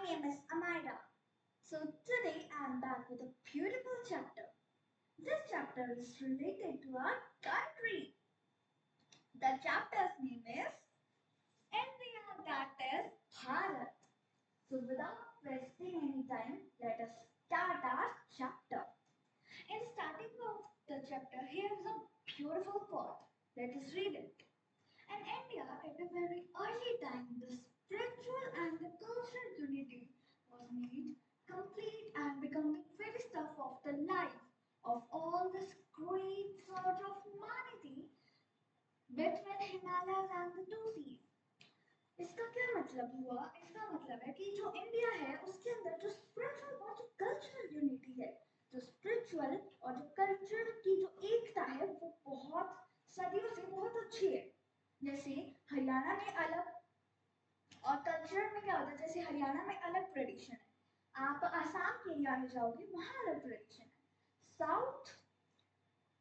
name is Amira. So today I am back with a beautiful chapter. This chapter is related to our country. The chapter's name is India, that is Bharat. So without wasting any time, let us start our chapter. In starting of the chapter, here is a beautiful quote. Let us read it. In India, at a very early time, the spiritual and the cultural unity was made complete and become the very stuff of the life of all this great surge of humanity between Himalayas and the two seas. इसका क्या मतलब हुआ? इसका मतलब है कि जो India है उसके अंदर जो स्पिरिचुअल और जो कल्चरल यूनिटी है, जो स्पिरिचुअल और जो कल्चर की जो एकता है वो बहुत सदियों से बहुत अच्छी है। जैसे हरियाणा में अलग और कल्चर में क्या होता है, जैसे हरियाणा में अलग ट्रेडिशन है, आप आसाम के एरिया में जाओगे वहाँ अलग ट्रेडिशन है, साउथ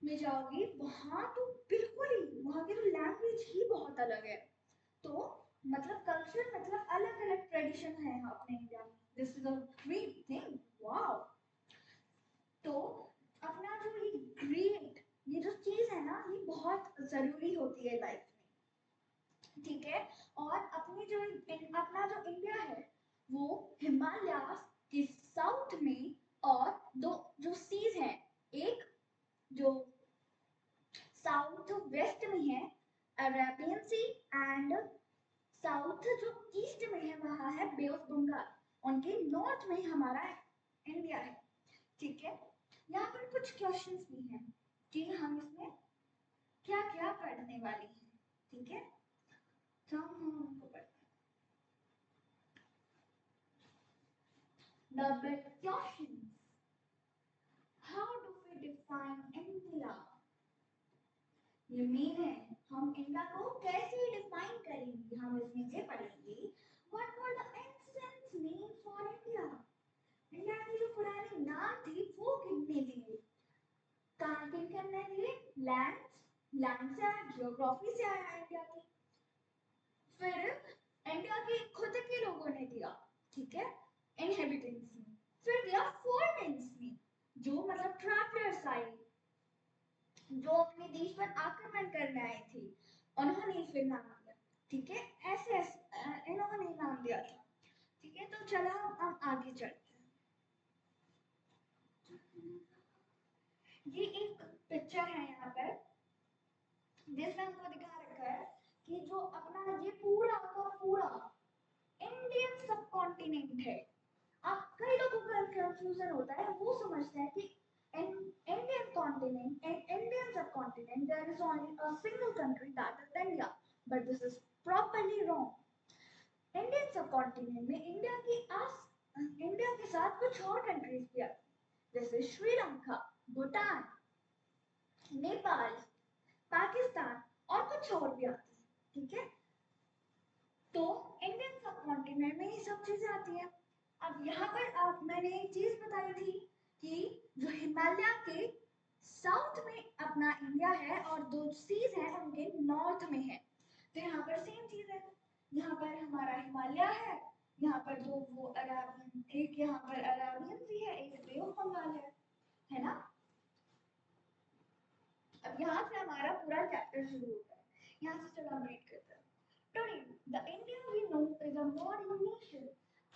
में जाओगे वहाँ तो बिल्कुल ही वहाँ की तो लैंग्वेज ही बहुत अलग है। तो मतलब कल्चर मतलब अलग अलग ट्रेडिशन है अपने इंडिया में। This is a great thing, wow. तो अपना जो ये ग्रेट ये जो चीज है ना ये बहुत जरूरी होती है लाइफ में, ठीक है। और अपनी जो अपना जो इंडिया है वो हिमालयास के साउथ में और दो जो सीज हैं, एक जो साउथ वेस्ट में है अरेबियन सी एंड साउथ जो ईस्ट में है वहां है बे ऑफ बंगाल, उनके नॉर्थ में हमारा इंडिया है, ठीक है। यहाँ पर कुछ क्वेश्चंस भी हैं कि हम इसमें क्या क्या पढ़ने वाले हैं, ठीक है। तो हम उनको पढ़ते हैं। The big questions. How do we define India? ये मेन है, हम इंडिया को कैसे डिफाइन करेंगे, हम इसमें ये पढ़ेंगे what were the ancient name for India. India के जो पुराने नाम थे वो कितने दिए, कहाँ किन करने दिए, लैंड से आया, जियोग्राफी से आया इंडिया की, फिर इंडिया के खुद के लोगों ने दिया, ठीक है, इनहेबिटेंट्स ने, फिर दिया फॉरेनर्स ने जो मतलब ट्रैवलर्स आए जो अपने देश पर आक्रमण करने आए थे, उन्होंने फिर नाम दिया, ठीक है। ऐसे इन्होंने नाम दिया था, ठीक है। तो चलो हम आगे चलते हैं। ये एक पिक्चर है यहाँ पर जिसमें हमको दिखा रखा है कि जो अपना ये पूरा का पूरा इंडियन सब कॉन्टिनेंट है। अब कई लोगों का कंफ्यूजन होता है, वो समझते हैं कि in Indian continent and Indian subcontinent there is only a single country that is India, but this is properly wrong. Indian subcontinent में इंडिया के साथ कुछ और कंट्रीज भी आती हैं, जैसे श्रीलंका, भूटान, नेपाल, पाकिस्तान और कुछ और भी आती हैं, ठीक है। तो इंडियन सबकॉन्टिनेंट में ये सब चीजें आती हैं। अब यहाँ पर मैंने एक चीज बताई थी कि जो हिमालय के साउथ में अपना इंडिया है और दो सीज हैं उनके नॉर्थ में है, तो यहाँ पर सेम चीज है, यहाँ पर हमारा हिमालय है, यहाँ पर दो वो अराबियन, एक यहाँ पर अराबियन सी है, एक बे ऑफ बंगाल है ना। अब यहाँ से हमारा पूरा चैप्टर शुरू होता है, यहाँ से चलो हम रीड करते हैं। Today, the India we know is a modern nation.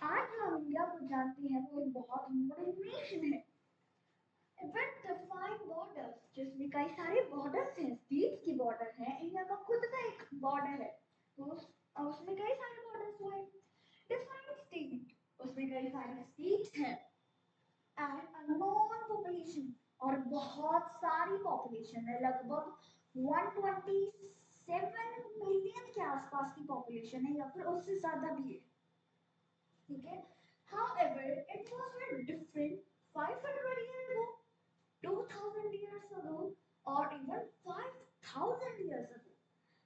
आज हम इंडिया को जानते हैं वो एक बहुत मॉडर्न नेशन है with defined borders, जिसमें कई सारे बॉर्डर्स हैं, स्टेट्स की बॉर्डर है, इंडिया का खुद का एक बॉर्डर है, तो उसमें कई सारे बॉर्डर्स हुए। डिफाइंड स्टेट, उसमें कई सारे स्टेट्स हैं, एंड अननोन पॉपुलेशन, और बहुत सारी पॉपुलेशन है, लगभग 127 मिलियन के आसपास की पॉपुलेशन है या फिर उससे ज्यादा भी है, ठीक है। However, it was very different 500 years ago, 2000 years ago, or even 5000 years ago.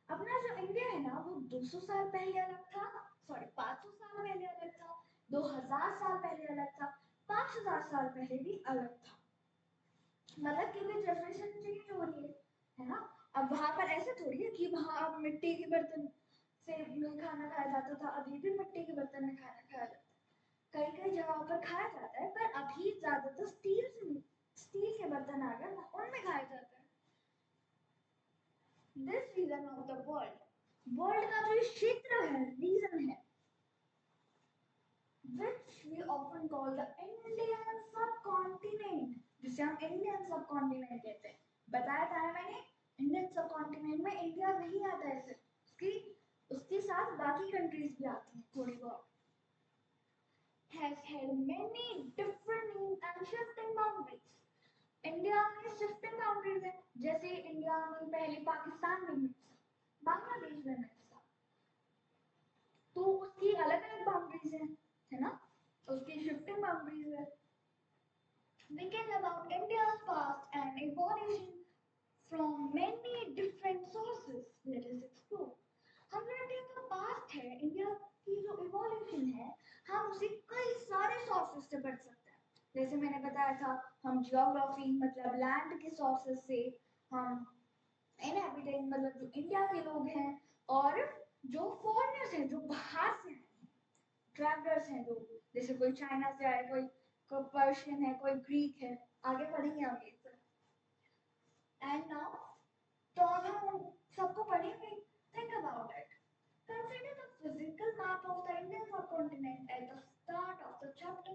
अपना जो इंडिया है ना वो 200 साल पहले अलग था, सॉरी 500 साल पहले अलग था, 2000 साल पहले अलग था, 5000 साल पहले भी अलग था, मतलब क्योंकि जनरेशन चेंज हो रही है ना। अब वहां पर ऐसे थोड़ी है कि वहां अब मिट्टी के बर्तन से खाना खाया जाता था, अभी भी मिट्टी के बर्तन में खाना खाया जाता है, कई कई जगहों पर खाया जाता है, पर अभी ज्यादातर स्टील के बर्तन आ गए, उनमें खाया जाता है। This region of the world का जो क्षेत्र है, रीजन है, which we often call the Indian subcontinent, जिसे हम इंडियन सबकॉन्टिनेंट कहते हैं। बताया था ना मैंने, इंडियन सबकॉन्टिनेंट में इंडिया नहीं आता है सिर्फ, उसके साथ बाकी कंट्रीज भी आती हैं थोड़ी बहुत। Has had many different names and shifting boundaries. India में शिफ्टिंग बाउंड्रीज है, जैसे इंडिया में पहले पाकिस्तान में मिक्स था, बांग्लादेश में मिक्स था, तो उसकी अलग अलग बाउंड्रीज है ना, उसकी शिफ्टिंग बाउंड्रीज है। Thinking about India's past and evolution from many different sources, let us explore. हम जो इंडिया का पास्ट है, इंडिया की जो इवोल्यूशन है, हम उसे कई सारे सोर्सेस से पढ़ सकते हैं। जैसे मैंने बताया था, हम जियोग्राफी मतलब लैंड के सोर्सेस से, हम इनहैबिटेंट मतलब जो इंडिया के लोग हैं, और जो फॉरेनर्स हैं जो बाहर से आए, ट्रैवलर्स हैं जो, जैसे कोई चाइना से आए, कोई पर्शियन है, कोई ग्रीक है, आगे पढ़ेंगे आगे। एंड नाउ तो हम सबको पढ़ेंगे। Think about it, consider the physical map of the Indian subcontinent at the start of the chapter.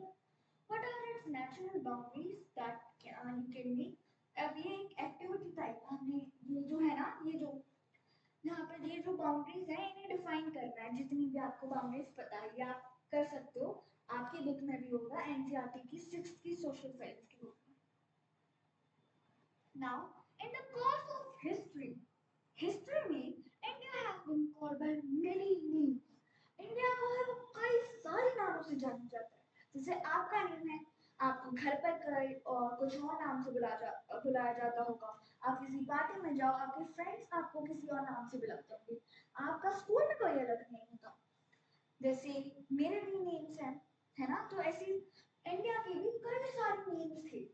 What are its natural boundaries that you can make? अब ये एक एक्टिविटी टाइप, हमने ये जो है ना, ये जो यहाँ पे ये जो बाउंड्रीज हैं, इन्हें डिफाइन करना है। जितनी भी आपको बाउंड्रीज पता है, ये आप कर सकते हो, आपकी बुक में भी होगा, एनसीईआरटी की 6th की सोशल साइंस की बुक में। Now, in the course of history में India has been called by many names. India को है वो कई सारे नामों से जाना जाता है। जैसे आपका नेम है, आपको घर पर कई और कुछ और नाम से बुलाया जाता होगा। आप किसी पार्टी में जाओ, आपके फ्रेंड्स आपको किसी और नाम से बुलाते होंगे। आपका स्कूल में कोई अलग नेम होगा, जैसे मेरे भी नेम्स हैं, है ना। तो ऐसे इंडिया के भी कई सारे नेम्स थे।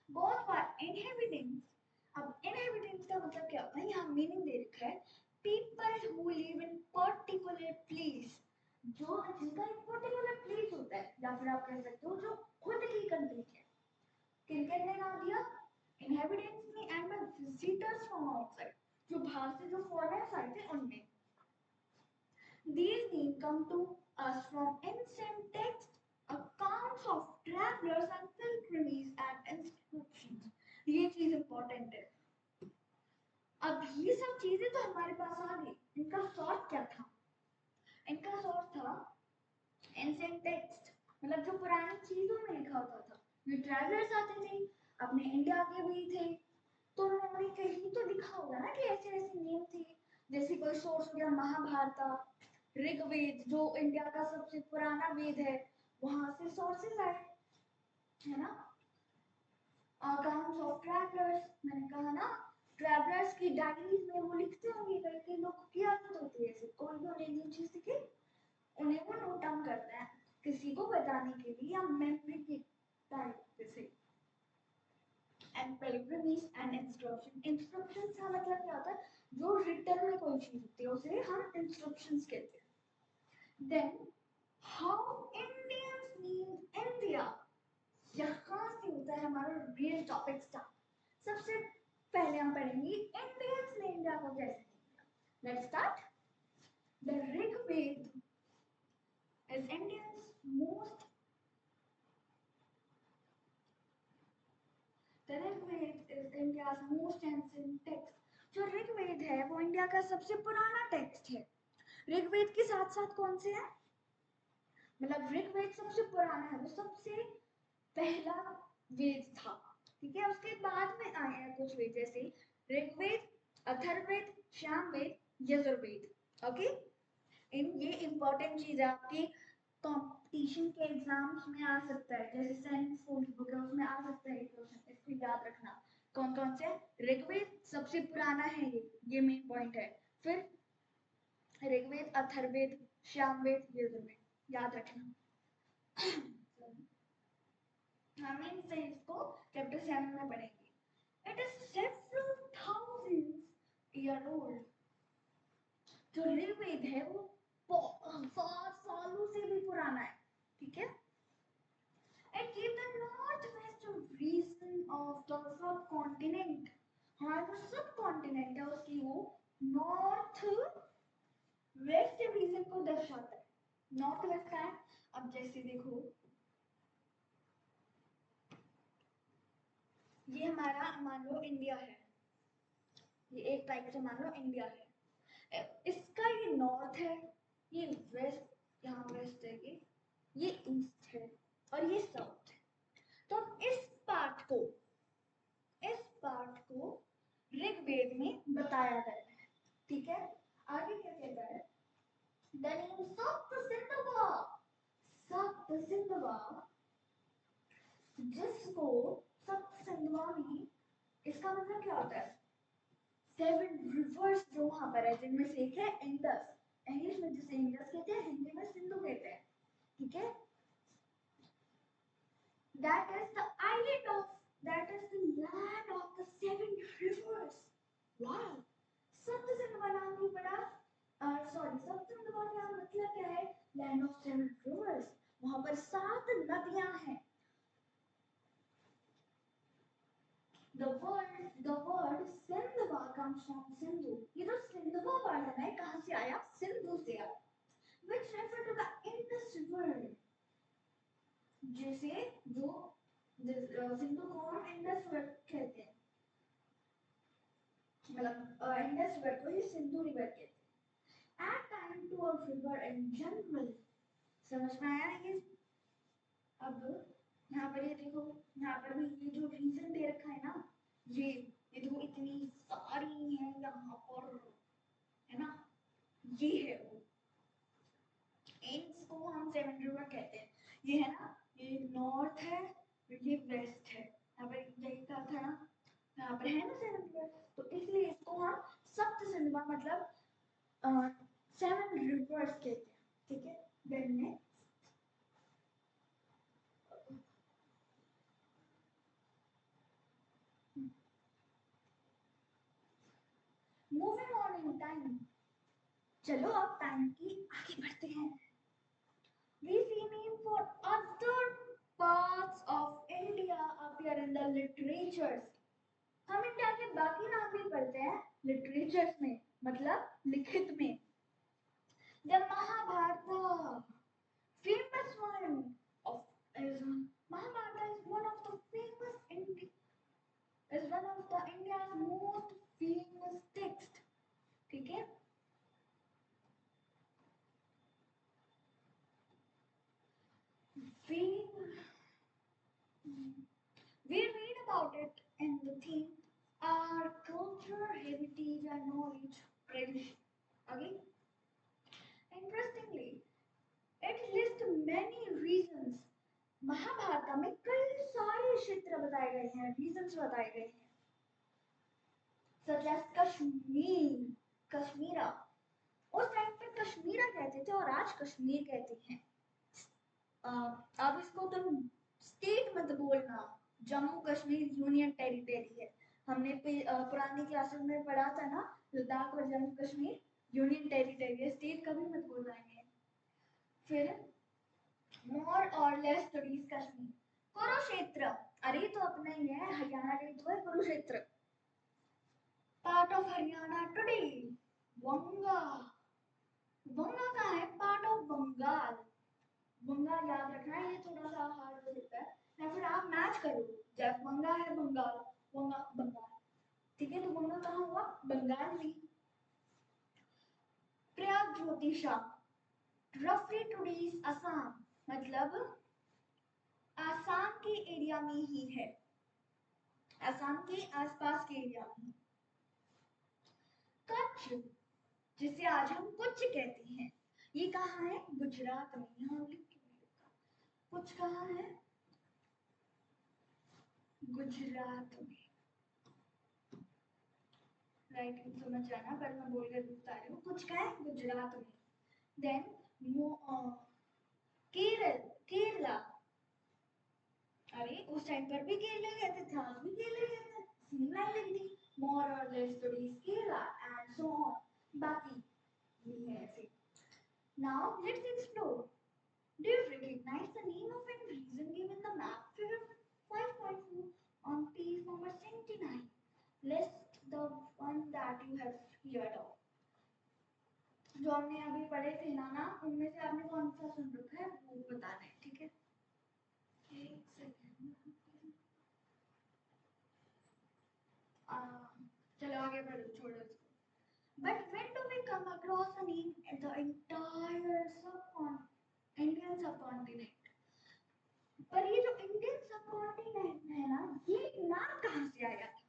बहुत बार इनहेबिटेंट्स, अब इनहेबिटेंट्स का मतलब क्या होता है, यहाँ मीनिंग दे रखा है, people who live in particular place, जो जिनका एक पर्टिकुलर प्लेस होता है, या फिर आप कह सकते हो जो खुद की कंट्री है। किन-किन ने नाम दिया, इनहेबिटेंट्स ने, एंड विजिटर्स फ्रॉम आउटसाइड, जो बाहर से जो फॉरेनर्स आए थे उनमें। These names come to us from ancient texts, accounts of travelers and pilgrimages and inscriptions. ये चीज इंपॉर्टेंट है। अब ये सब चीजें तो हमारे पास आ गई, इनका सोर्स क्या था? इनका सोर्स था एंशिएंट टेक्स्ट, मतलब जो पुरानी चीजों में लिखा होता था। जो ट्रैवलर्स आते थे, अपने इंडिया के भी थे, तो उन्होंने कहीं तो लिखा होगा ना कि ऐसे ऐसे नेम थे। जैसे कोई सोर्स हो गया महाभारत, ऋग्वेद जो इंडिया का सबसे पुराना वेद है, वहां से सोर्सेस आए, है ना। अकाउंट्स ऑफ ट्रैवलर्स, मैंने कहा ना, ट्रैवलर्स की डायरीज में वो लिखते होंगे, कई कई लोग की आदत होती है, कोई भी उन्हें न्यू चीज दिखे उन्हें वो नोट डाउन करते हैं किसी को बताने के लिए, या मेमोरी के टाइप जैसे। एंड पिलग्रिमेज एंड इंस्ट्रक्शंस का मतलब क्या होता है, जो रिटन में कोई चीज होती है उसे हम इंस्ट्रक्शंस कहते हैं। Then how Indians mean India, यहाँ से होता है हमारा रियल टॉपिक स्टार्ट। सबसे पहले हम पढ़ेंगे इंडियंस ने इंडिया को कैसे किया। Let's start. The Rigveda is India's most The Rigveda is India's most ancient text. जो ऋग्वेद है वो इंडिया का सबसे पुराना टेक्स्ट है। ऋग्वेद के साथ साथ कौन से हैं, मतलब ऋग्वेद सबसे पुराना है, वो सबसे पहला वेद था, ठीक है। उसके बाद में आए हैं कुछ वेद, जैसे ऋग्वेद, अथर्ववेद, सामवेद, यजुर्वेद। ओके, ये इंपॉर्टेंट चीज है, आपके कंपटीशन के एग्जाम्स में आ सकता है, जैसे साइंस स्कूल की बुक है उसमें आ सकता है क्वेश्चन, इसको याद रखना। कौन कौन से, ऋग्वेद सबसे पुराना है, ये मेन पॉइंट है। फिर ऋग्वेद, अथर्ववेद, सामवेद, यजुर्वेद, याद रखना। हम इनसे इसको चैप्टर 7 में पढ़ेंगे। It is several thousands year old. जो ऋग्वेद है वो 5 सालों से भी पुराना है, सब कॉन्टिनेंट, हमारा जो सब कॉन्टिनेंट है उसकी वो नॉर्थ वेस्ट रीजन को दर्शाता है। नॉर्थ वेस्ट का है, अब जैसे देखो ये हमारा मान लो इंडिया है, ये एक टाइप से मान लो इंडिया है, इसका ये नॉर्थ है, ये वेस्ट, यहाँ वेस्ट है, ये ईस्ट है और ये साउथ है। तो इस पार्ट को ऋग्वेद में बताया गया है, ठीक है। आगे क्या कहता है, द नेम सप्तसिंधुवा, सप्तसिंधुवा, जिसको सप्तसिंधुवा में, इसका मतलब क्या होता है, 7 रिवर्स जो वहां पर है, जिनमें से एक है इंडस, इंग्लिश में जिसे इंडस कहते हैं, हिंदी में सिंधु कहते हैं, ठीक है। That is the island of, that is the land of the 7 rivers. Wow. सप्तसिंधुवा नाम भी पड़ा, सॉरी सप्तसिंधुवा का मतलब क्या है, लैंड ऑफ 7 rivers, वहां पर 7 नदियां हैं। The word सिंधुवा comes from Sindhu, ये जो सिंधुवा वर्ड है कहां से आया, सिंधु से आया, which refer to the Indus river, जैसे जो सिंधु को हम इंडस रिवर कहते हैं, मतलब इंडस रिवर को ही सिंधु रिवर कहते हैं। At time to a river in general, समझ में आया ये। अब यहाँ पर ये देखो, यहाँ पर भी ये जो रीजन दे रखा है ना, ये देखो इतनी सारी है यहाँ पर, है ना, ये है वो, इसको हम 7 रिवर कहते हैं। ये है ना, ये नॉर्थ है, ये वेस्ट है, यहाँ पर यही कहा था ना, यहाँ पर है ना 7 रिवर, तो इसलिए इसको हम सप्तसिंधुवा मतलब 7 रिवर्स कहते हैं, ठीक है। Then next, moving on in time, चलो अब टाइम की आगे बढ़ते हैं। We see name for other parts of India appear in the literatures. हम इंडिया के बाकी नाम भी पढ़ते हैं लिटरेचर्स में, मतलब लिखित में। The Mahabharata, famous one of, is Mahabharata is one of the famous is one of the India's most famous text, ठीक है। We read about it in the theme our culture, heritage and knowledge tradition. Again, interestingly, it lists many reasons. Mahabharat में कई सारे क्षेत्र बताए गए हैं, reasons बताए गए हैं, such as कश्मीर, कश्मीरा, उस टाइम पे कश्मीरा कहते थे और आज कश्मीर कहते हैं। अब इसको तुम स्टेट मत बोलना, जम्मू कश्मीर यूनियन टेरिटरी है, हमने पुरानी क्लासेस में पढ़ा था ना, लद्दाख और जम्मू कश्मीर यूनियन टेरिटरी है, स्टेट कभी मत बोलना है। फिर मोर और लेस स्टडीज कश्मीर, कुरुक्षेत्र, अरे तो अपना ही है, हरियाणा नहीं तो है Kurukshetra, part of Haryana today. वंगा, वंगा कहाँ है, पार्ट ऑफ बंगाल, बंगाल याद रखना है, ये थोड़ा सा हार्ड हो सकता है, या फिर आप मैच करो, जब बंगा है बंगाल, वंगा बंगाल, ठीक है, तो बंगा कहाँ हुआ, बंगाल में। प्रयाग ज्योतिषा, रफली टुडेज असम, मतलब आसाम के एरिया में ही है, आसाम के आसपास के एरिया में। कच्छ, जिसे आज हम कुछ कहते हैं, ये कहाँ है, गुजरात में, यहाँ कुछ कहाँ है, गुजरात में, राइट, समझ जाना, पर मैं बोल कर बता रही हूँ, कुछ कहाँ है, गुजरात में। देन केरल, केरला, अरे उस टाइम पर भी केरला कहते थे, आज भी केरला कहते हैं, सेम लाइन लिख दी, मोर और less studies Kerala and so on, बाकी ये है ऐसे। Now let's explore, do you recognize the name of any region given the map figure 5.4 on page number 79. List the one that you have heard of. जो हमने अभी पढ़े थे ना उनमें से आपने कौन सा सुन रखा है वो बताना है, ठीक है? एक सेकंड, चलो आगे बढ़ो, छोड़ो इसको. But when do we come across a name at the entire Indian subcontinent? पर ये जो इंडियन सबकॉन्टिनेंट है ना, ये नाम कहाँ से आया था?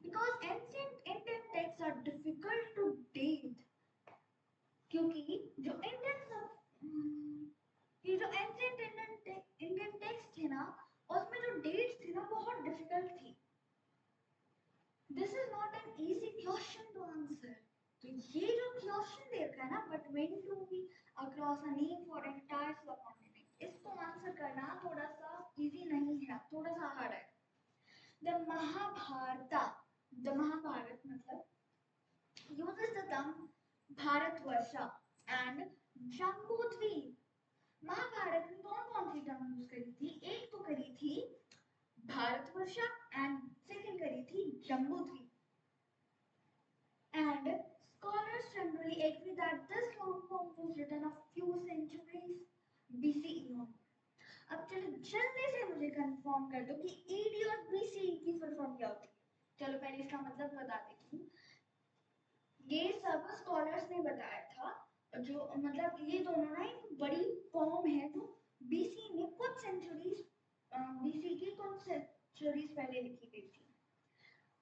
Because ancient Indian texts are difficult to date. क्योंकि जो ये जो ancient Indian text थे ना, उसमें जो dates थी ना बहुत difficult थी. This is not an easy question to answer. तो ये जो question दे रखा है ना, but when do we across a name for entire subcontinent, इसको आंसर करना थोड़ा सा easy नहीं है, थोड़ा सा hard है. The Mahabharata मतलब uses the term Bharatvarsha and Jambudweep. Mahabharat में कौन सी टर्म यूज करी थी? एक तो करी थी भारतवर्ष एंड सेकंड करी थी Jambudvipa. And scholars generally agree that this long form was written a few centuries BCE onward. अब चलो जल्दी से मुझे कंफर्म कर दो कि AD और BCE की फुल फॉर्म क्या होती है. चलो पहले इसका मतलब बता देती हूँ. ये सब स्कॉलर्स ने बताया था, जो मतलब ये दोनों ना एक बड़ी फॉर्म है जो BC में कुछ सेंचुरीज BC की कुछ सेंचुरीज पहले लिखी गई थी.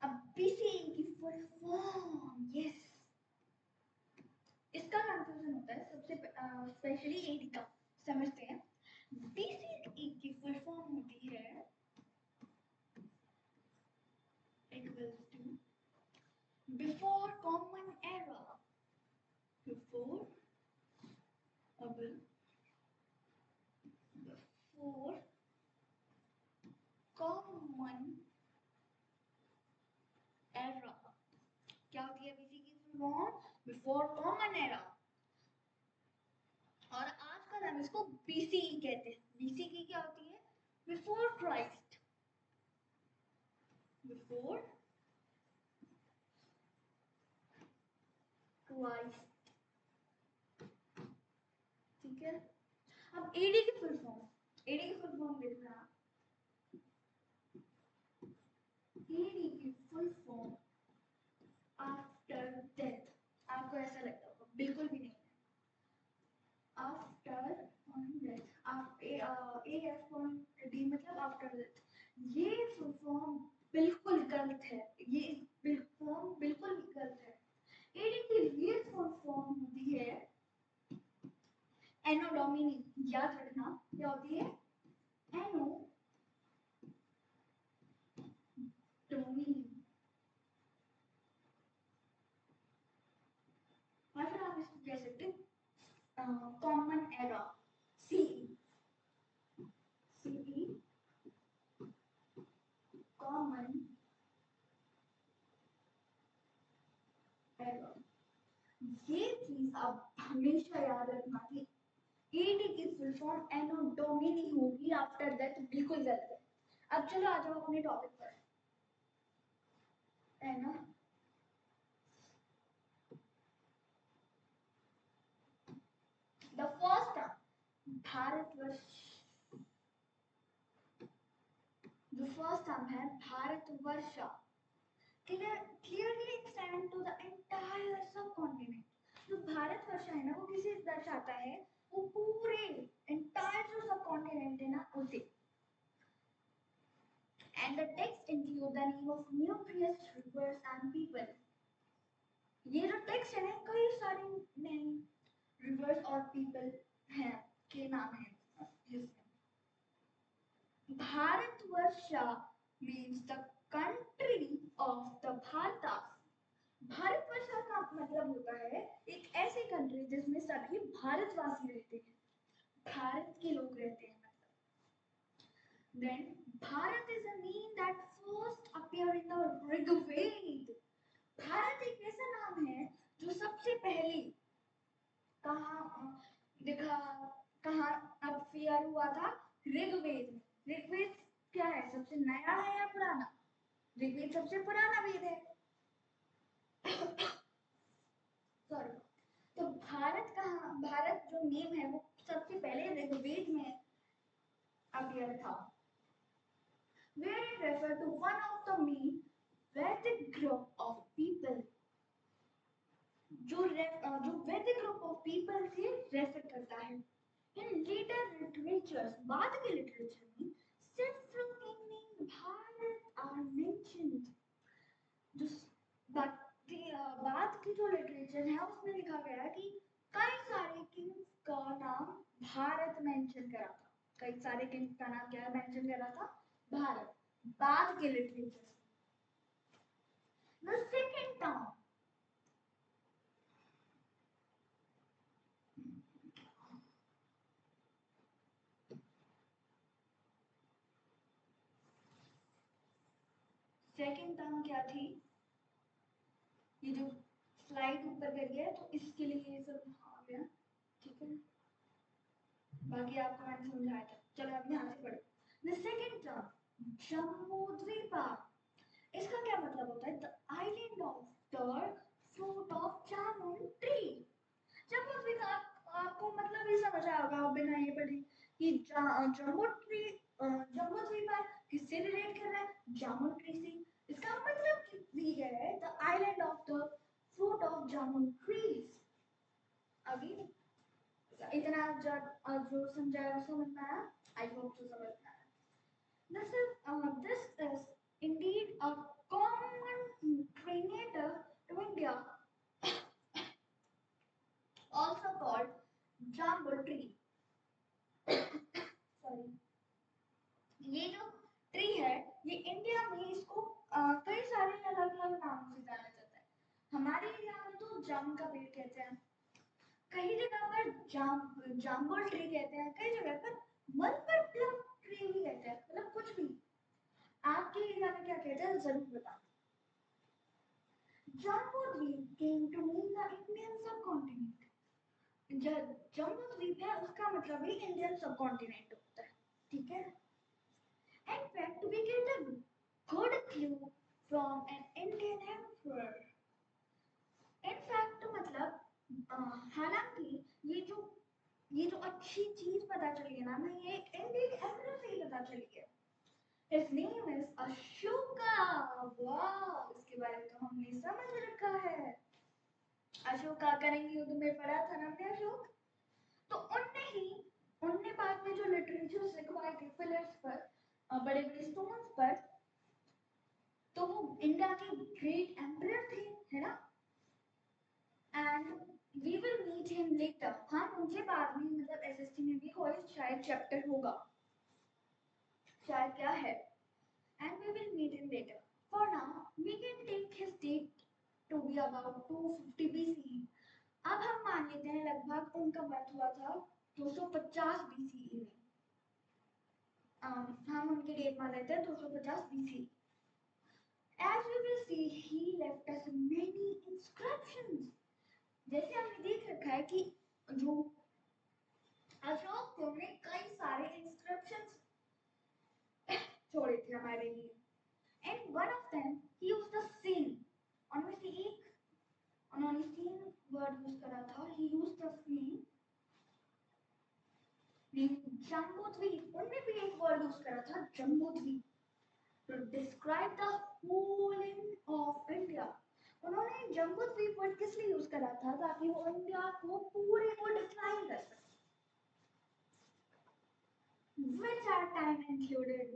अब BCE की फुल फॉर्म, यस, इसका कंफ्यूजन होता है सबसे स्पेशली AD का. समझते हैं. BCE की फुल फॉर्म होती है equals to before common era. Before common era. क्या होती है BC की full form? Before common era. और आज का नाम इसको BCE कहते हैं. BCE क्या होती है? Before Christ. बिफोर क्राइस्ट, ठीक है. अब AD की फुल फॉर्म, AD की फुल फॉर्म देखना. AD की फुल फॉर्म आफ्टर डेथ. आपको ऐसा लगता होगा, बिल्कुल भी नहीं है. आफ्टर डेथ, AFD मतलब आफ्टर डेथ. ये फुल फॉर्म बिल्कुल गलत है. ये फॉर्म बिल्कुल गलत है. AD की रियल फुल फॉर्म होती है एनो डोमिनी. याद रखना क्या होती है? एनो डोमिनी. या फिर आप इसको कह सकते हैं common era. CE common era. ये चीज आप हमेशा याद रखना कि AD की फुल फॉर्म एनो डोमिनी होगी आफ्टर दैट. बिल्कुल गलत है. अब चलो आ जाओ अपने टॉपिक पर. है ना, द फर्स्ट भारतवर्ष, जो फर्स्ट टर्म है Bharatvarsh, clearly extend to the entire subcontinent. जो भारतवर्ष है ना वो किसे दर्शाता है? वो पूरे entire जो सबकॉन्टिनेंट है ना उसे. And the text include the name of numerous rivers and people. ये जो टेक्स्ट है ना कई सारे नेम, रिवर्स और पीपल हैं के नाम हैं जिसमें. Bharatvarsh means the country of the Bharatas. Bharatvarsh का मतलब होता है एक ऐसी कंट्री जिसमें सभी भारतवासी रहते हैं, भारत के लोग रहते हैं. Then Bharat is a name that first appear in the Rigved. Bharat एक ऐसा नाम है जो सबसे पहले कहाँ अपीयर हुआ था? ऋग्वेद. ऋग्वेद क्या क्या है, सबसे नया है या पुराना? ऋग्वेद सबसे पुराना वेद है। सॉरी। तो भारत जो नेम है वो सबसे पहले ऋग्वेद में अपीयर था, where it referred to one of the main Vedic group of people, जो Vedic group of people से रेफर करता है। In later literatures, बाद के लिटरेचर में several kings Bharat are mentioned। जो बाद की जो लिटरेचर है उसमें लिखा गया है कि कई सारे किंग्स का नाम भारत मेंशन करा था। कई सारे किंग्स का नाम क्या मेंशन करा था? भारत। बाद के literature. The second term, second term क्या थी? ये जो स्लाइड ऊपर कर गया तो इसके लिए ये सब आ गया, ठीक है। बाकी आपको मैंने समझाया था। चलो अब यहाँ से पढ़ो। The second term, Jambu द्वीपा। इसका क्या मतलब होता है? The island of the fruit of jamun tree। Jambu द्वीप आपको मतलब ही समझ आएगा बिना ये पढ़े कि जम्बू द्वीप किससे रिलेट कर रहा है? जामुन ट्री से। इसका मतलब दी गया है the island of the fruit of jamun trees. अभी इतना जो समझाया समझ में आया? आई होप तो समझ में आया। This is indeed a common tree native to India, also called jambu tree। Sorry, ये जो ट्री है ये इंडिया में इसको कई सारे अलग अलग नामों से जाना जाता है। हमारे एरिया में तो जाम का पेड़ कहते हैं, कई जगह पर जामुन ट्री कहते हैं, कई जगह पर मलबर प्लम ट्री भी कहते हैं। मतलब कुछ भी। आपके एरिया में क्या कहते हैं जरूर बताओ। जम्बू द्वीप came to mean the Indian subcontinent। Jambu द्वीप है उसका मतलब ही इंडियन सबकॉन्टिनेंट होता है, ठीक है। In fact, we get a good clue from an Indian emperor। In fact, मतलब हालांकि ये जो अच्छी चीज पता चली है ना हमें, ये इंडियन एम्परर से ही पता चली है। His name is Ashoka. वाह, इसके बारे में तो हमने समझ रखा है। अशोका करेंगे युद्ध में पढ़ा था ना हमने अशोक। तो उनने बाद में जो लिटरेचर लिखवाए थे पिलर्स पर, बड़े बड़े स्टोन्स पर, तो वो इंडिया के ग्रेट एम्परर थे, है ना। And we will meet him later. हम उनसे बाद में मतलब एसएसटी में भी कोई शायद चैप्टर होगा, शायद क्या है। And we will meet him later. For now we can take his date to be about 250 BCE। अब हम मान लेते हैं लगभग उनका बर्थ हुआ था 250 BCE में। हम उनकी डेट मान लेते हैं 250 BCE। As we will see, he left us many inscriptions। जैसे हमने देख रखा है कि जो अशोक ने कई सारे इंस्क्रिप्शंस छोड़े थे हमारे लिए। And one of them he used the same, उनमें से एक उन्होंने सेम वर्ड यूज करा था। he used the same Jambudvipa. उनने भी एक वर्ड यूज करा था Jambudvipa to describe the whole of India। उन्होंने जम्बूद्वीप वर्ड किस लिए यूज करा था? ताकि वो इंडिया को पूरे को डिफाइन कर सके। Which our time included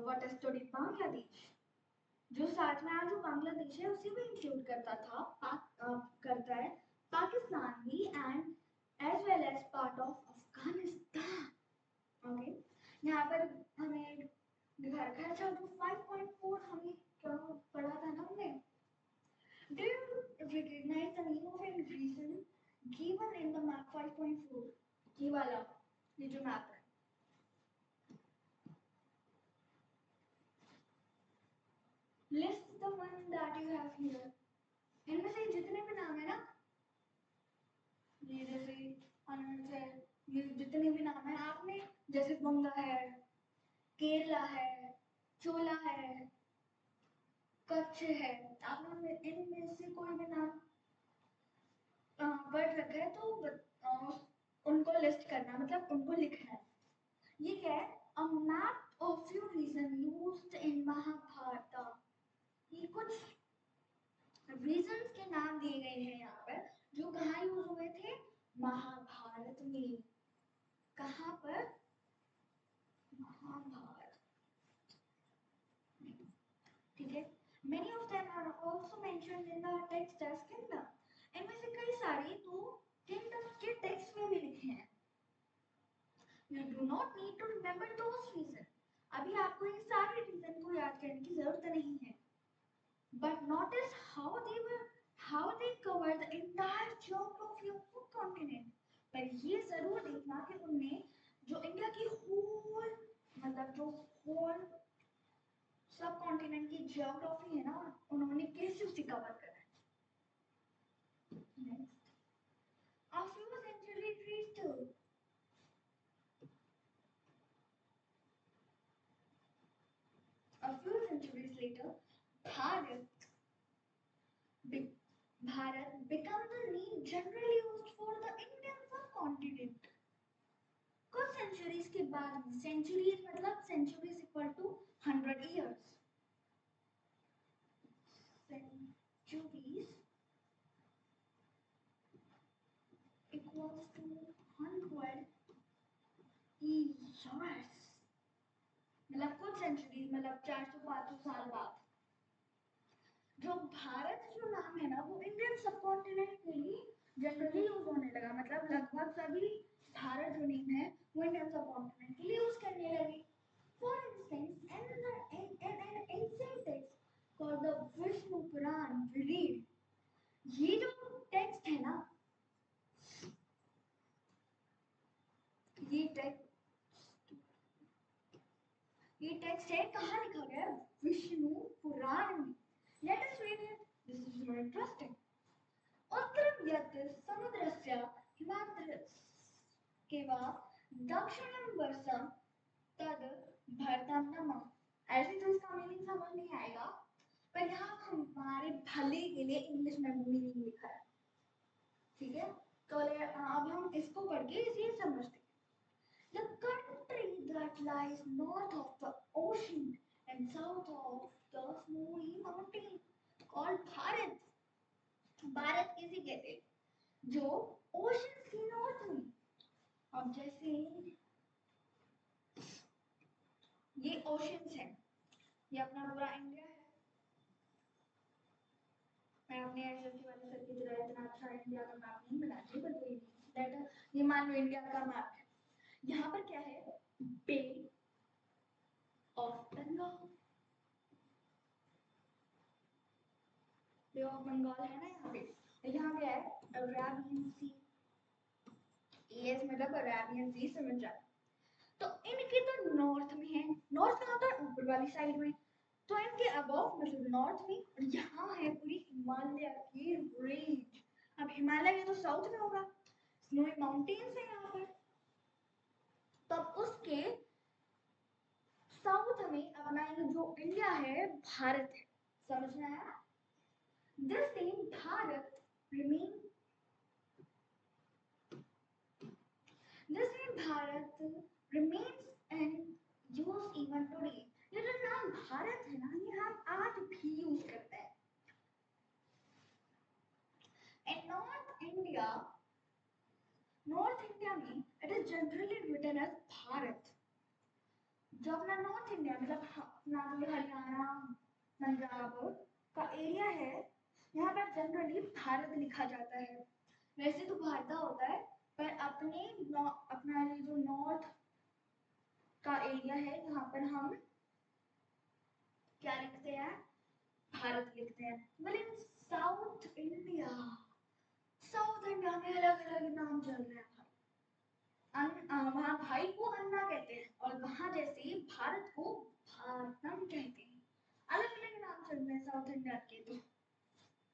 what is today Bangladesh। जो साथ में आज जो बांग्लादेश है उसे भी इंक्लूड करता था, करता है पाकिस्तान भी, and as well as part of Afghanistan. Okay, यहाँ पर हमें दिखा रखा है। अच्छा, जो 5.4 हमें क्या पढ़ा था ना हमने, do you recognize the name of a region given in the map 5.4? ये वाला, ये जो मैप है, list the one that you have here। इनमें से जितने भी नाम है ना, ये जैसे अनंत है, ये जितने भी नाम है आपने, जैसे गंगा है, केरला है, चोला है, कच्छ है। आपने इनमें से कोई भी नाम वर्ड रखा है तो उनको लिस्ट करना, मतलब उनको लिखना है। ये क्या है? A map of few reasons used in Mahabharat. ये कुछ रीजंस के नाम दिए गए हैं यहाँ पर, जो कहाँ यूज हुए थे? महाभारत में। कहाँ पर? महाभारत। ठीक है। Many of them are also mentioned in the text as kingdom। इनमें से कई सारे तो kingdom के टेक्स्ट में भी लिखे हैं। You do not need to remember those reasons। अभी आपको इन सारे रीजन को याद करने की जरूरत नहीं है। But notice how they cover the entire geography of the continent। पर ये जरूर देखना कि उनने जो इंडिया की होल, मतलब जो होल सब कॉन्टिनेंट की जियोग्राफी है ना, उन्होंने कैसे उसे कवर करा है। Next, a few centuries later, Bharat become the name generally used for the Indian subcontinent। कुछ सेंचुरीज के बाद, सेंचुरीज मतलब centuries equal to 100 years। Centuries equals to 100 years। मतलब कुछ सेंचुरीज मतलब 400-500 साल बाद जो भारत जो नाम है ना, वो इंडियन सबकॉन्टिनेंट के लिए जनरली यूज होने लगा। मतलब लगभग सभी भारत जो नेम है वो इंडियन सबकॉन्टिनेंट के लिए यूज करने लगे। For instance, in an ancient text called the Vishnu Purana we read, ये जो टेक्स्ट है ना, ये टेक्स्ट है कहाँ लिखा गया? विष्णु पुराण में। Let us read it. This is very interesting. उत्तरं यत् समुद्रस्य हिमाद्रस्येव दक्षिणं वर्षं तद् भरतं नमः। ऐसे तो इसका मीनिंग समझ नहीं आएगा, पर यहाँ हमारे भले के लिए इंग्लिश में मीनिंग लिखा है। ठीक है, तो अब हम इसको पढ़ के इसे समझते हैं। The country that lies north of the ocean and south of the snowy mountain called Bharat. Bharat किसे कहते हैं? जो ओशन के नॉर्थ में, अब जैसे ये ओशंस है, ये अपना पूरा इंडिया है। मैं अपने एसएससी वाले सर की तरह इतना अच्छा इंडिया का मैप नहीं बनाती, पर कोई नहीं, ये मान लो इंडिया का मैप है। यहाँ पर क्या है? Bay of Bengal. Bay of Bengal है ना यहाँ पे। यहाँ क्या है? Arabian sea. एस मतलब अरेबियन सी, समझ जाए। तो इनके तो नॉर्थ में है। नॉर्थ कहाँ होता है? ऊपर वाली साइड में। तो इनके अबव मतलब नॉर्थ में, और यहाँ है पूरी हिमालय की रेंज। अब हिमालय ये तो साउथ में होगा, स्नोई माउंटेन्स है यहाँ पर। तब उसके साउथ में अपना ये जो इंडिया है भारत है। समझना है? This name Bharat remain remains in use even today। ये जो नाम भारत है ना, ये हम आज भी यूज करते हैं। In North India में it is generally written as Bharat. जो अपना नॉर्थ इंडिया मतलब अपना जो हरियाणा पंजाब का एरिया है, यहाँ पर जनरली भारत लिखा जाता है। वैसे तो भारत होता है, पर अपना ये जो नॉर्थ का एरिया है, यहाँ पर हम क्या लिखते हैं? भारत लिखते हैं। मतलब साउथ इंडिया में अलग अलग नाम चल रहे हैं। वहाँ भाई को अन्ना कहते हैं, और वहाँ जैसे भारत को भारतम कहते हैं। अलग अलग नाम चल रहे हैं साउथ इंडिया के तो।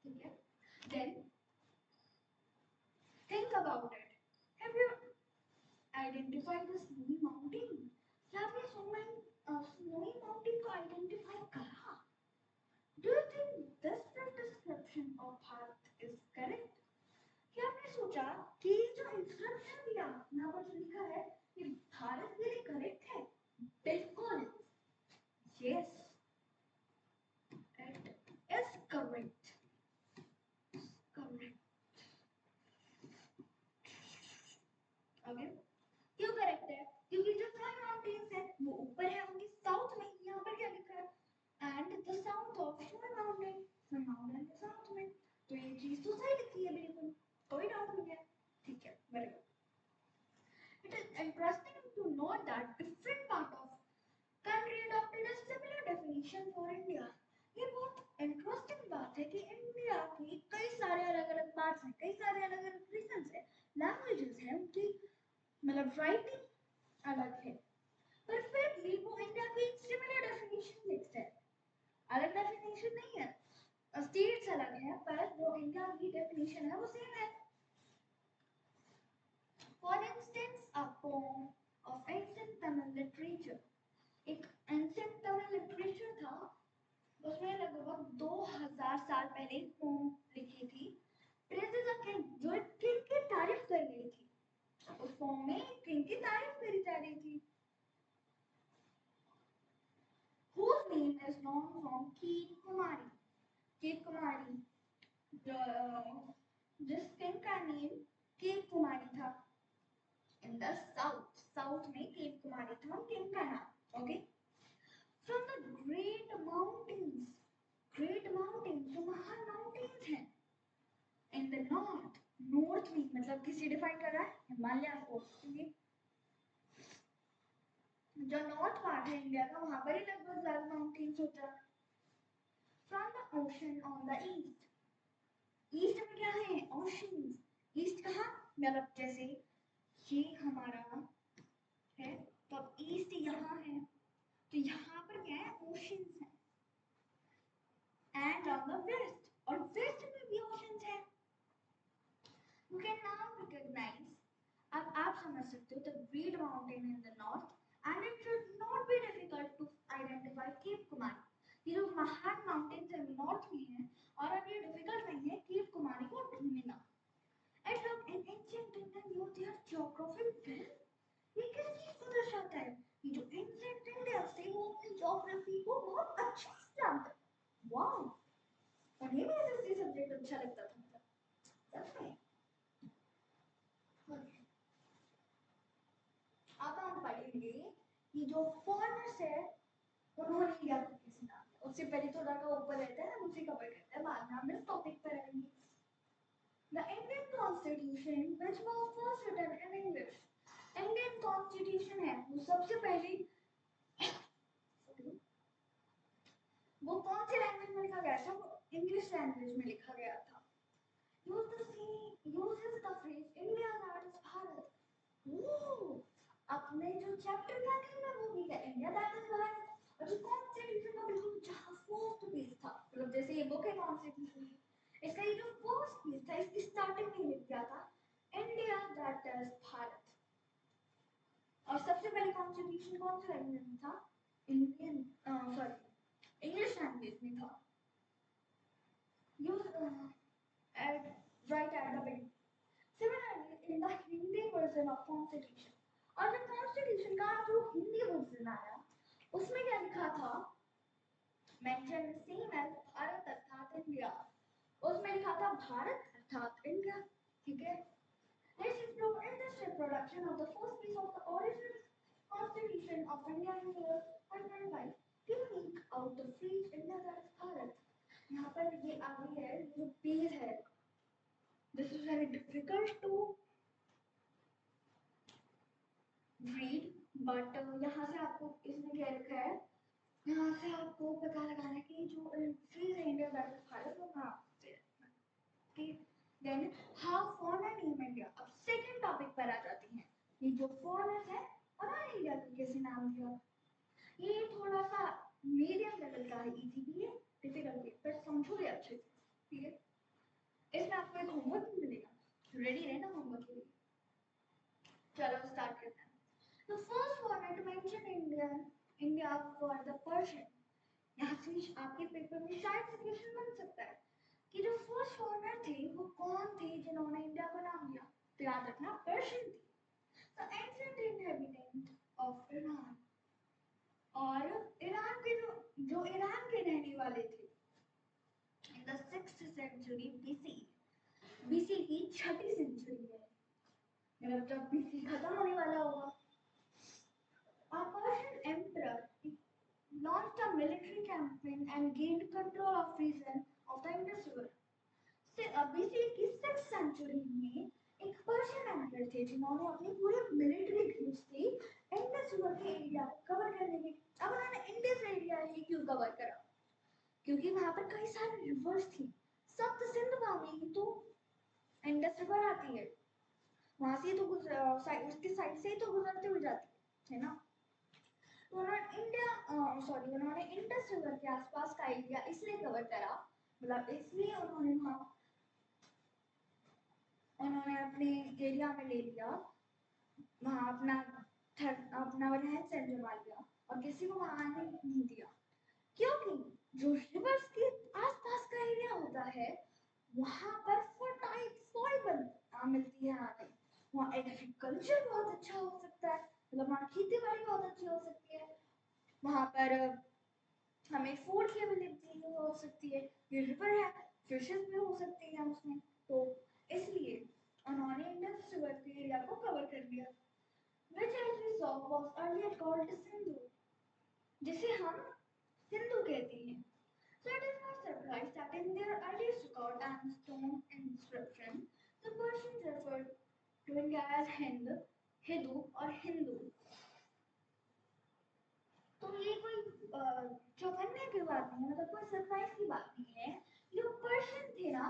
ठीक है, then think about it. Have you identified the snowy mountain? क्या आपने snowy mountain को आइडेंटिफाई सोचा कि जो इंस्ट्रक्शन दिया यहाँ पर लिखा है कि भारत के लिए करेक्ट है, बिल्कुल yes it is correct correct. Okay, क्यों करेक्ट है? क्योंकि जो सन माउंटेन्स है वो ऊपर है उनके साउथ में, यहाँ पर क्या लिखा है and the south of sun mountain, sun mountain के साउथ में, तो ये चीज तो सही लिखी है बिल्कुल, कोई डाउट नहीं है, ठीक है very good. It is interesting to note that different part of country adopted a similar definition for India. ये बहुत इंटरेस्टिंग बात है कि इंडिया की कई सारे अलग अलग पार्ट्स हैं, कई सारे अलग अलग रीजन्स हैं, लैंग्वेजेस हैं, उनकी मतलब राइटिंग अलग है, पर फिर भी वो इंडिया की सिमिलर डेफिनेशन लिखते हैं, अलग डेफिनेशन नहीं है, स्टेट्स अलग है पर जो इंडिया की डेफिनेशन है वो सेम है। For instance, a poem of ancient Tamil literature. एक ancient Tamil literature था, उसमें लगभग 2000 साल पहले एक पोम लिखी थी, प्रेजेस अ किंग, जो एक किंग की तारीफ कर रही थी, उस पोम में किंग की तारीफ करी जा रही थी। Whose name is known from King Kumari. King Kumari, जिस किंग का नेम king कुमारी था, in the south में केव कुमारी था किंग का नाम, okay. From the great mountains जो महान माउंटेन्स हैं, in the north में मतलब किसे डिफाइन कर रहा है, हिमालय को, क्योंकि जो नॉर्थ पार्ट है इंडिया का वहां पर ही लगभग ज्यादा माउंटेन्स होता है। From the ocean on the east में क्या है, ओशंस, ईस्ट कहाँ, मतलब जैसे ये हमारा है तो अब ईस्ट यहाँ है, तो यहाँ पर क्या है, ओशंस है, एंड ऑन द वेस्ट, और वेस्ट में भी ओशंस है। यू कैन नाउ रिकॉग्नाइज, अब आप समझ सकते हो, the great mountain in the north and it should not be difficult to identify cape Kumari. ये जो महान माउंटेन्स है नॉर्थ में है, और अब ये डिफिकल्ट नहीं है केव कुमारी को ढूंढना। And look, in ancient India knew their geography well. ये किस चीज को दर्शाता है? ये जो ancient India थे वो अपनी geography को बहुत अच्छे से जानते हैं। वाओ, उन्हें भी ऐसे सब्जेक्ट अच्छा लगता था, मतलब सच में। अब हम पढ़ेंगे ये जो फॉरेनर्स है उन्होंने इंडिया को कैसे नाम दिया। उससे पहले थोड़ा का ऊपर रहता है, उसी का पढ़ करते हैं, बाद में हम इस टॉपिक पर आएंगे। The Indian Constitution, which was first written in English. Indian Constitution है वो सबसे पहले वो कौन सी लैंग्वेज में लिखा गया था, वो इंग्लिश लैंग्वेज में लिखा गया था। uses the phrase India that is Bharat. अपने जो चैप्टर का नेम है वो भी है इंडिया दैट इज भारत, और जो कॉन्स्टिट्यूशन का बिल्कुल जहां फर्स्ट पेज था, मतलब जैसे ये बुक है कॉन्स्टिट्यूशन, इसका ये जो फर्स्ट पेज था इसकी स्टार्टिंग में लिख दिया था इंडिया दैट इज भारत। और सबसे पहले कॉन्स्टिट्यूशन कौन सी लैंग्वेज में था, इंडियन सॉरी इंग्लिश लैंग्वेज में था। Use at right at the beginning. Similarly in the Hindi version of constitution, और जब कॉन्स्टिट्यूशन का जो हिंदी वर्जन आया उसमें क्या लिखा था, मेंशन सेम एज भारत अर्थात इंडिया, उसमें लिखा था भारत अर्थात इंडिया, ठीक है। Let's explore in this reproduction of the first piece of the original Constitution of India in the year 1925 to make out the phrase India that is Bharat. यहाँ पर ये आगे है जो पेज है, this is very difficult to read, but यहाँ से आपको इसमें क्या लिखा है, यहाँ से आपको पता लगाना है कि जो phrase है India that is Bharat वो कहाँ पे है, okay? Then how foreigner name India। अब सेकंड टॉपिक पर आ जाती हैं, ये जो फॉरेनर्स है उन्होंने इंडिया को कैसे नाम दिया। ये थोड़ा सा मीडियम लेवल का है, इजी भी है डिफिकल्ट भी, पर समझोगे अच्छे से, ठीक है। इसमें आपको एक होमवर्क भी मिलेगा, रेडी रहना होमवर्क के लिए। चलो स्टार्ट करते हैं। तो first foreigner to mention India for the Persian, यहाँ से आपके पेपर में शायद से क्वेश्चन बन सकता है, कि जो फर्स्ट फॉरनर थे वो कौन थे जिन्होंने इंडिया को नाम दिया? तो याद रखना पर्शियन थी। The ancient inhabitant of Iran, और ईरान के जो ईरान के रहने वाले थे in the 6th century BC, BC की 6ठी सेंचुरी है, मतलब जब बीसी खत्म होने वाला होगा, a Persian emperor launched a military campaign and gained control of region of the Indus River. BC की 6th सेंचुरी में एक पर्शियन एम्पर थे जिन्होंने अपनी पूरी मिलिट्री भेज दी इंडस रिवर के एरिया को कवर करने के। अब उन्होंने इंडस एरिया ही क्यों कवर करा? क्योंकि वहां पर कई सारी रिवर्स थी। सप्त सिंधु वाली तो इंडस रिवर आती है, वहां से तो उसके साइड से ही तो गुजरते हुए जाती है ना। तो उन्होंने इंडस रिवर के आसपास का एरिया इसलिए कवर करा, मतलब इसलिए उन्होंने अपने एरिया में ले लिया, वहां अपना रहन सहन जमा लिया और किसी को वहां आने नहीं दिया। क्योंकि जो रिवर्स के आसपास का एरिया होता है वहां पर फर्टाइल सॉइल मिलती है, आगे वहाँ एग्रीकल्चर बहुत अच्छा हो सकता है, मतलब वहाँ खेती बाड़ी बहुत अच्छी हो सकती है, वहां पर हमें फूड की अवेलेबिलिटी हो सकती है, ये रिवर है, फिशेस भी हो सकती है उसमें, तो इसलिए उन्होंने इंडस रिवर के एरिया को कवर कर दिया। Which as we saw was earlier called Sindhu, जिसे हम सिंधु कहते हैं। So it is not surprised that in their earliest record and stone inscription, the Persians referred to India as Hind, Hidu और हिंदू। तो ये कोई चौंकने की बात नहीं है, मतलब कोई सरप्राइज की बात नहीं है। जो पर्शियन थे ना,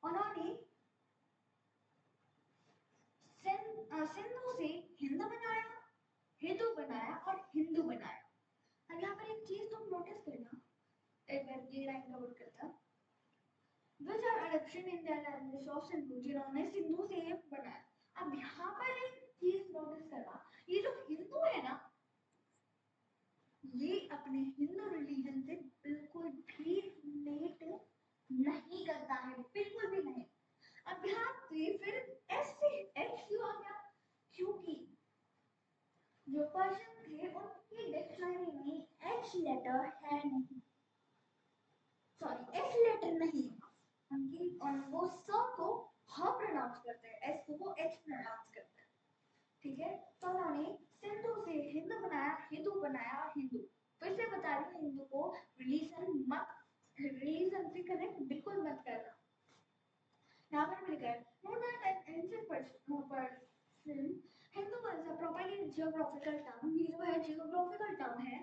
उन्होंने सिंधु से हिंद बनाया, हिंदू बनाया और हिंदू बनाया। अब यहाँ पर एक चीज तुम नोटिस करना, एक बार ये लाइन कवर करता, which are adaptation in their language of Sindhu, जिन्होंने सिंधु से बनाया। अब यहाँ पर एक चीज नोटिस करना, ये जो हिंदू है ना, ये अपने हिंदू रिलीजन से बिल्कुल भी रिलेट नहीं करता है, बिल्कुल भी नहीं। अब यहाँ पे फिर एस से एच क्यों आ गया? क्योंकि जो पर्शियन थे उनकी डिक्शनरी में एच लेटर है नहीं, सॉरी एच लेटर नहीं, उनकी वो स को ह प्रोनाउंस करते हैं, एस को वो एच प्रोनाउंस करते हैं, ठीक है। तो उन्होंने सिंधु से हिंदू बनाया, हिंदू बनाया और हिंदू। फिर से बता रही हूँ, हिंदू को रिलीजन से कनेक्ट बिल्कुल मत करना। यहाँ पर लिखा है know that an ancient person Hindu is a properly geographical term, ये जो है जियोग्राफिकल टर्म है,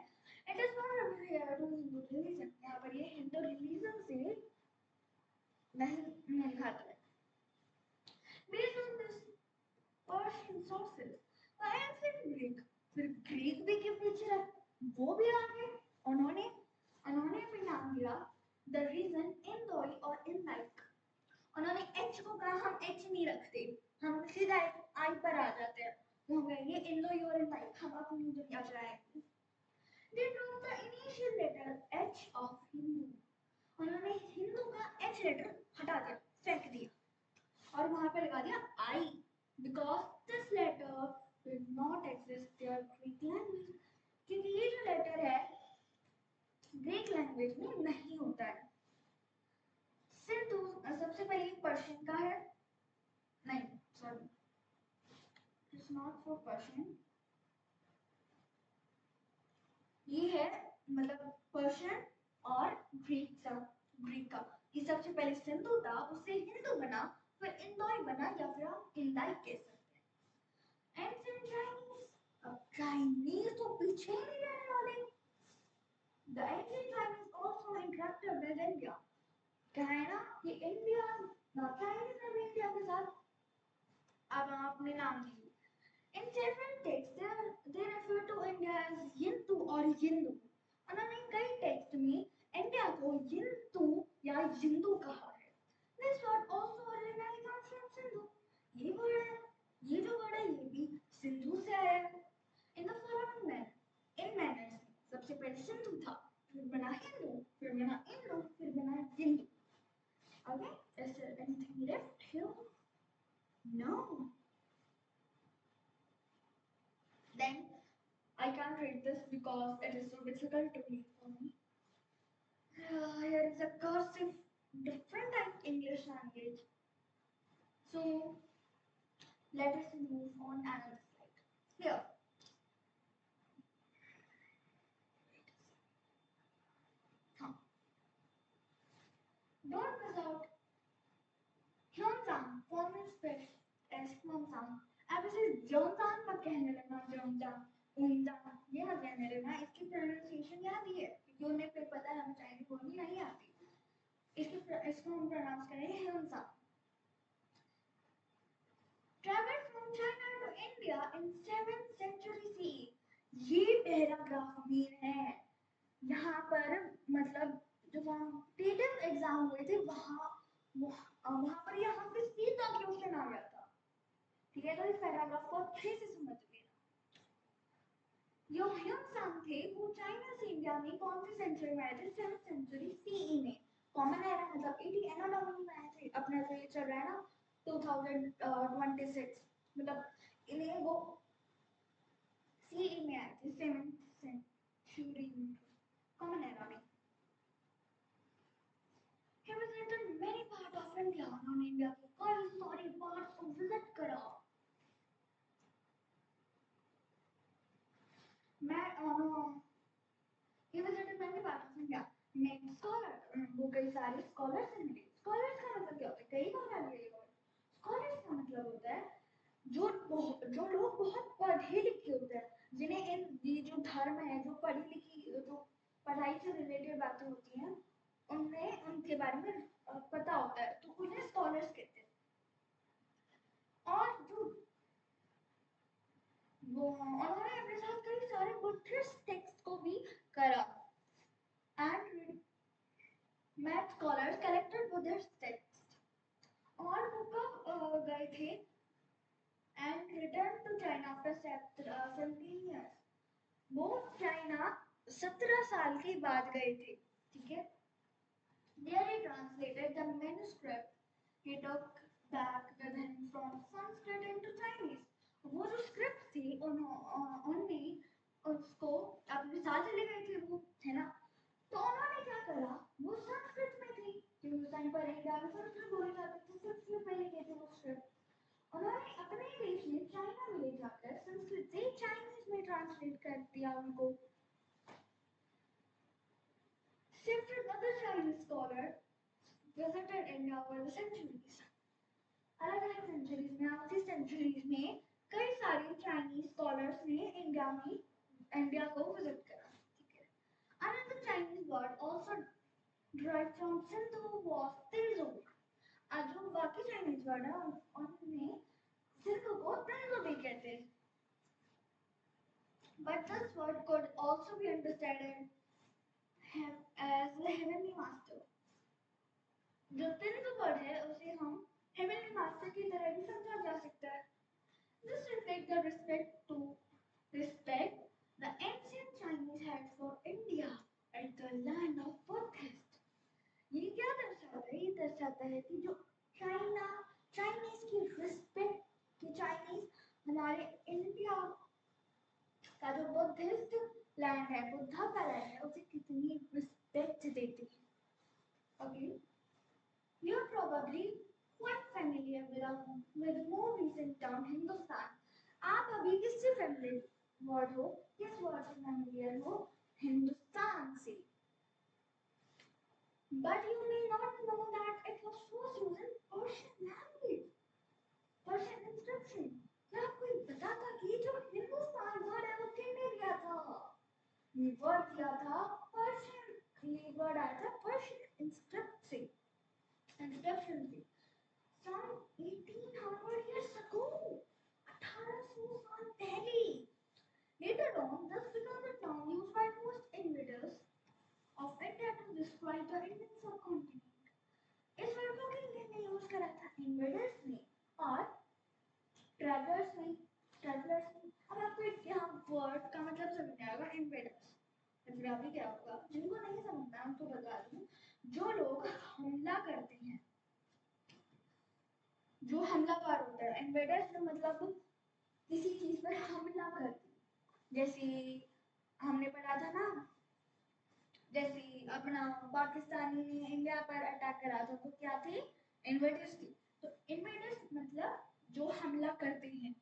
it is not refer to Hindu religion. यहाँ पर ये हिंदू रिलीजन से नहीं नहीं खाता है। Based on this Persian sources the ancient Greek, फिर ग्रीक भी के पीछे है, वो भी आ गए, उन्होंने भी नाम दिया द रीजन इंदोई और इंदाइक। उन्होंने एच को कहा हम एच नहीं रखते, हम सीधा आई पर आ जाते हैं, तो हम कहेंगे इंडो यूरोपाइक, हम अपनी दुनिया चलाएंगे। They took the initial letter H of Hindu, उन्होंने हिंदू का एच लेटर हटा दिया, फेंक दिया और वहां पे लगा दिया आई, because this letter did not exist their Greek language, क्योंकि ये जो लेटर है ग्रीक लैंग्वेज में नहीं होता है। सिंधु सबसे पहले पर्शियन का है, नहीं sorry it's not for Persian, ये है मतलब पर्शियन और ग्रीक का ये सबसे पहले सिंधु था, उससे हिंदू बना, फिर इंदोई बना, या फिर आप इंदाई कह सकते हैं। एंशिएंट चाइनीज, अब चाइनीज तो पीछे ही नहीं रहने वाले। The ancient Chinese also interacted with India, क्या है ना कि इंडिया चाइनीज ने भी इंडिया के साथ अब अपने नाम दिए। In several texts, they refer to India as Yintu or Yindu. उन्होंने कई टेक्स्ट में इंडिया को यिंतु या यिंदू कहा है। This word also originally comes from Sindhu. ये वर्ड है, ये जो वर्ड है ये भी सिंधु से आया है। In the following manner, in manners में सबसे पहले सिंधु था, फिर बना हिंदू, फिर बना इंडो, फिर बना यिंदू। अब because it is so difficult to read for me. Here is a cursive, different type English language. So let us move on another slide. Here. Don't miss out. Hyunsan, formal speech as Hyunsan. अब इसे जोनसान मत कहने लगना, जोनसान, उनसान, ये मत कहने लगना. इसकी प्रोनाउंसिएशन याद ही है, क्योंकि उन्हें फिर पता है हमें चाइनीज बोलनी नहीं आती. इसको हम प्रोनाउंस करेंगे hyunsan. Traveled from China to India in 7th century CE. ये पैराग्राफ मेन है. यहाँ पर मतलब जो कॉम्पिटिटिव एग्जाम हुए थे वहाँ पर यहाँ पे सीधा क्वेश्चन आ गया था. ठीक है, तो इस पैराग्राफ को अच्छे से समझ लेना. जो ह्यूनसांग थे वो चाइना से इंडिया में कौन सी सेंचुरी में आए थे? 7th सेंचुरी सीई में. कॉमन एरा मतलब 80 एनालॉजी में आए थे. अपना जो ये चल रहा है ना 2026, मतलब इन्हें वो सीई में आए थे 7th सेंचुरी में, कॉमन एरा में. He visited many parts of India. उन्होंने इंडिया के कई सारे पार्ट्स को विजिट करा. He visited many parts of India. Met scholars. वो कई सारे स्कॉलर से मिले. स्कॉलर्स का मतलब क्या होता है? कई बार आ गया ये वर्ड. स्कॉलर्स का मतलब होता है जो लोग बहुत पढ़े लिखे होते हैं, जिन्हें ये जो धर्म है, जो पढ़ी लिखी, जो पढ़ाई से रिलेटेड बातें होती हैं, उन्हें उनके बारे में पता होता है, तो उन्हें स्कॉलर्स कहते हैं. और जो वो उन्होंने अपने साथ कई सारे बुद्धिस्ट टेक्स्ट को भी करा. And math scholars collected Buddhist text. और वो कब गए थे? And return to China after 17 years. वो चाइना 17 साल के बाद गए थे. ठीक है. There he translated the manuscript he took back with him from Sanskrit into Chinese. वो जो स्क्रिप्ट थी उन्होंने उसको अपने साथ ले गए थे, वो है ना. तो उन्होंने क्या करा? वो संस्कृत में थी, क्योंकि उस टाइम पर इंडिया में संस्कृत बोली जाती थी, संस्कृत में लिखे थे वो स्क्रिप्ट. उन्होंने अपने देश में चाइना में ले जाकर संस्कृत से चाइनीज में ट्रांसलेट कर दिया उनको. Several other Chinese scholars visited India over the centuries. अलग-अलग सेंचुरीज में, आपसी सेंचुरीज में कई सारे चाइनीज स्कॉलर्स ने इंडिया को विजिट करा. ठीक है. Another Chinese word also derived from Sindhu was Tinzu. आज जो बाकी चाइनीज वर्ड है उनमें सिंधु को तिंजु भी कहते हैं. But this word could also be understood as the heavenly master. जो तिंजु वर्ड है उसे हम heavenly master की तरह भी समझा जा सकता है. This reflects the respect the ancient Chinese had for India as the land of Buddhists. ये क्या दर्शाता है? ये दर्शाता है कि जो चाइनीज की रिस्पेक्ट, कि चाइनीज हमारे इंडिया का जो बुद्धिस्ट लैंड है, बुद्धा का लैंड है, उसे कितनी रिस्पेक्ट देती है. Okay, you're probably quite familiar with more recent term Hindustan. आप अभी किससे फेमिलियर वर्ड हो? किस वर्ड से फेमिलियर हो? हिंदुस्तान से. But you may not know that it was first used in Persian language. Persian inscription. क्या आपको पता था कि जो हिंदुस्तान वर्ड है वो किसने दिया था? ये वर्ड दिया था पर्शियन. ये वर्ड आया था पर्शियन इंस्क्रिप्शन से. Some 1800 years ago. 1800 साल पहले. Later on, this becomes a term used by most invaders of India to describe the Indian subcontinent. इस वर्ड को किसने यूज करा था? इन्वेडर्स ने और ट्रैवलर्स ने. अब आपको यहाँ वर्ड का मतलब समझ आएगा. इन्वेडर्स मतलब अभी क्या होगा, जिनको नहीं समझना उनको बता दूं, जो लोग हमला करते हैं, जो हमलावर होता है. इन्वेडर्स मतलब किसी चीज पर हमला करते हैं, जैसे हमने पढ़ा था ना, जैसे अपना पाकिस्तानी ने इंडिया पर अटैक करा था तो क्या थे, इन्वेडर्स थी। तो इन्वेडर्स मतलब जो हमला करते हैं,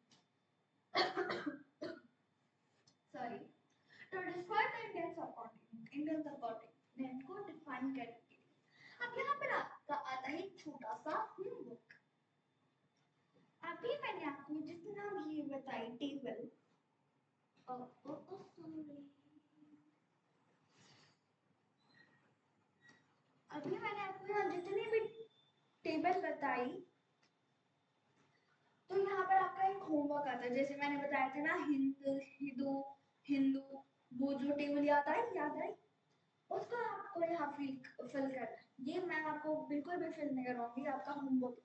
sorry, to destroy the Indian subcontinent, Indian subcontinent को डिफाइन करने के लिए। अब यहाँ पर आपका आता है छोटा सा होमवर्क। अभी मैंने आपको जितना भी बताई टेबल, अभी मैंने आपको यहाँ जितनी भी टेबल बताई, तो यहाँ पर आपका एक होमवर्क आता है। जैसे मैंने बताया था ना, हिंदू हिंदू, वो जो टेबल याद आई, उसको आपको यहाँ फिल करना है। ये मैं आपको बिल्कुल भी फिल नहीं करवाऊंगी, आपका होमवर्क,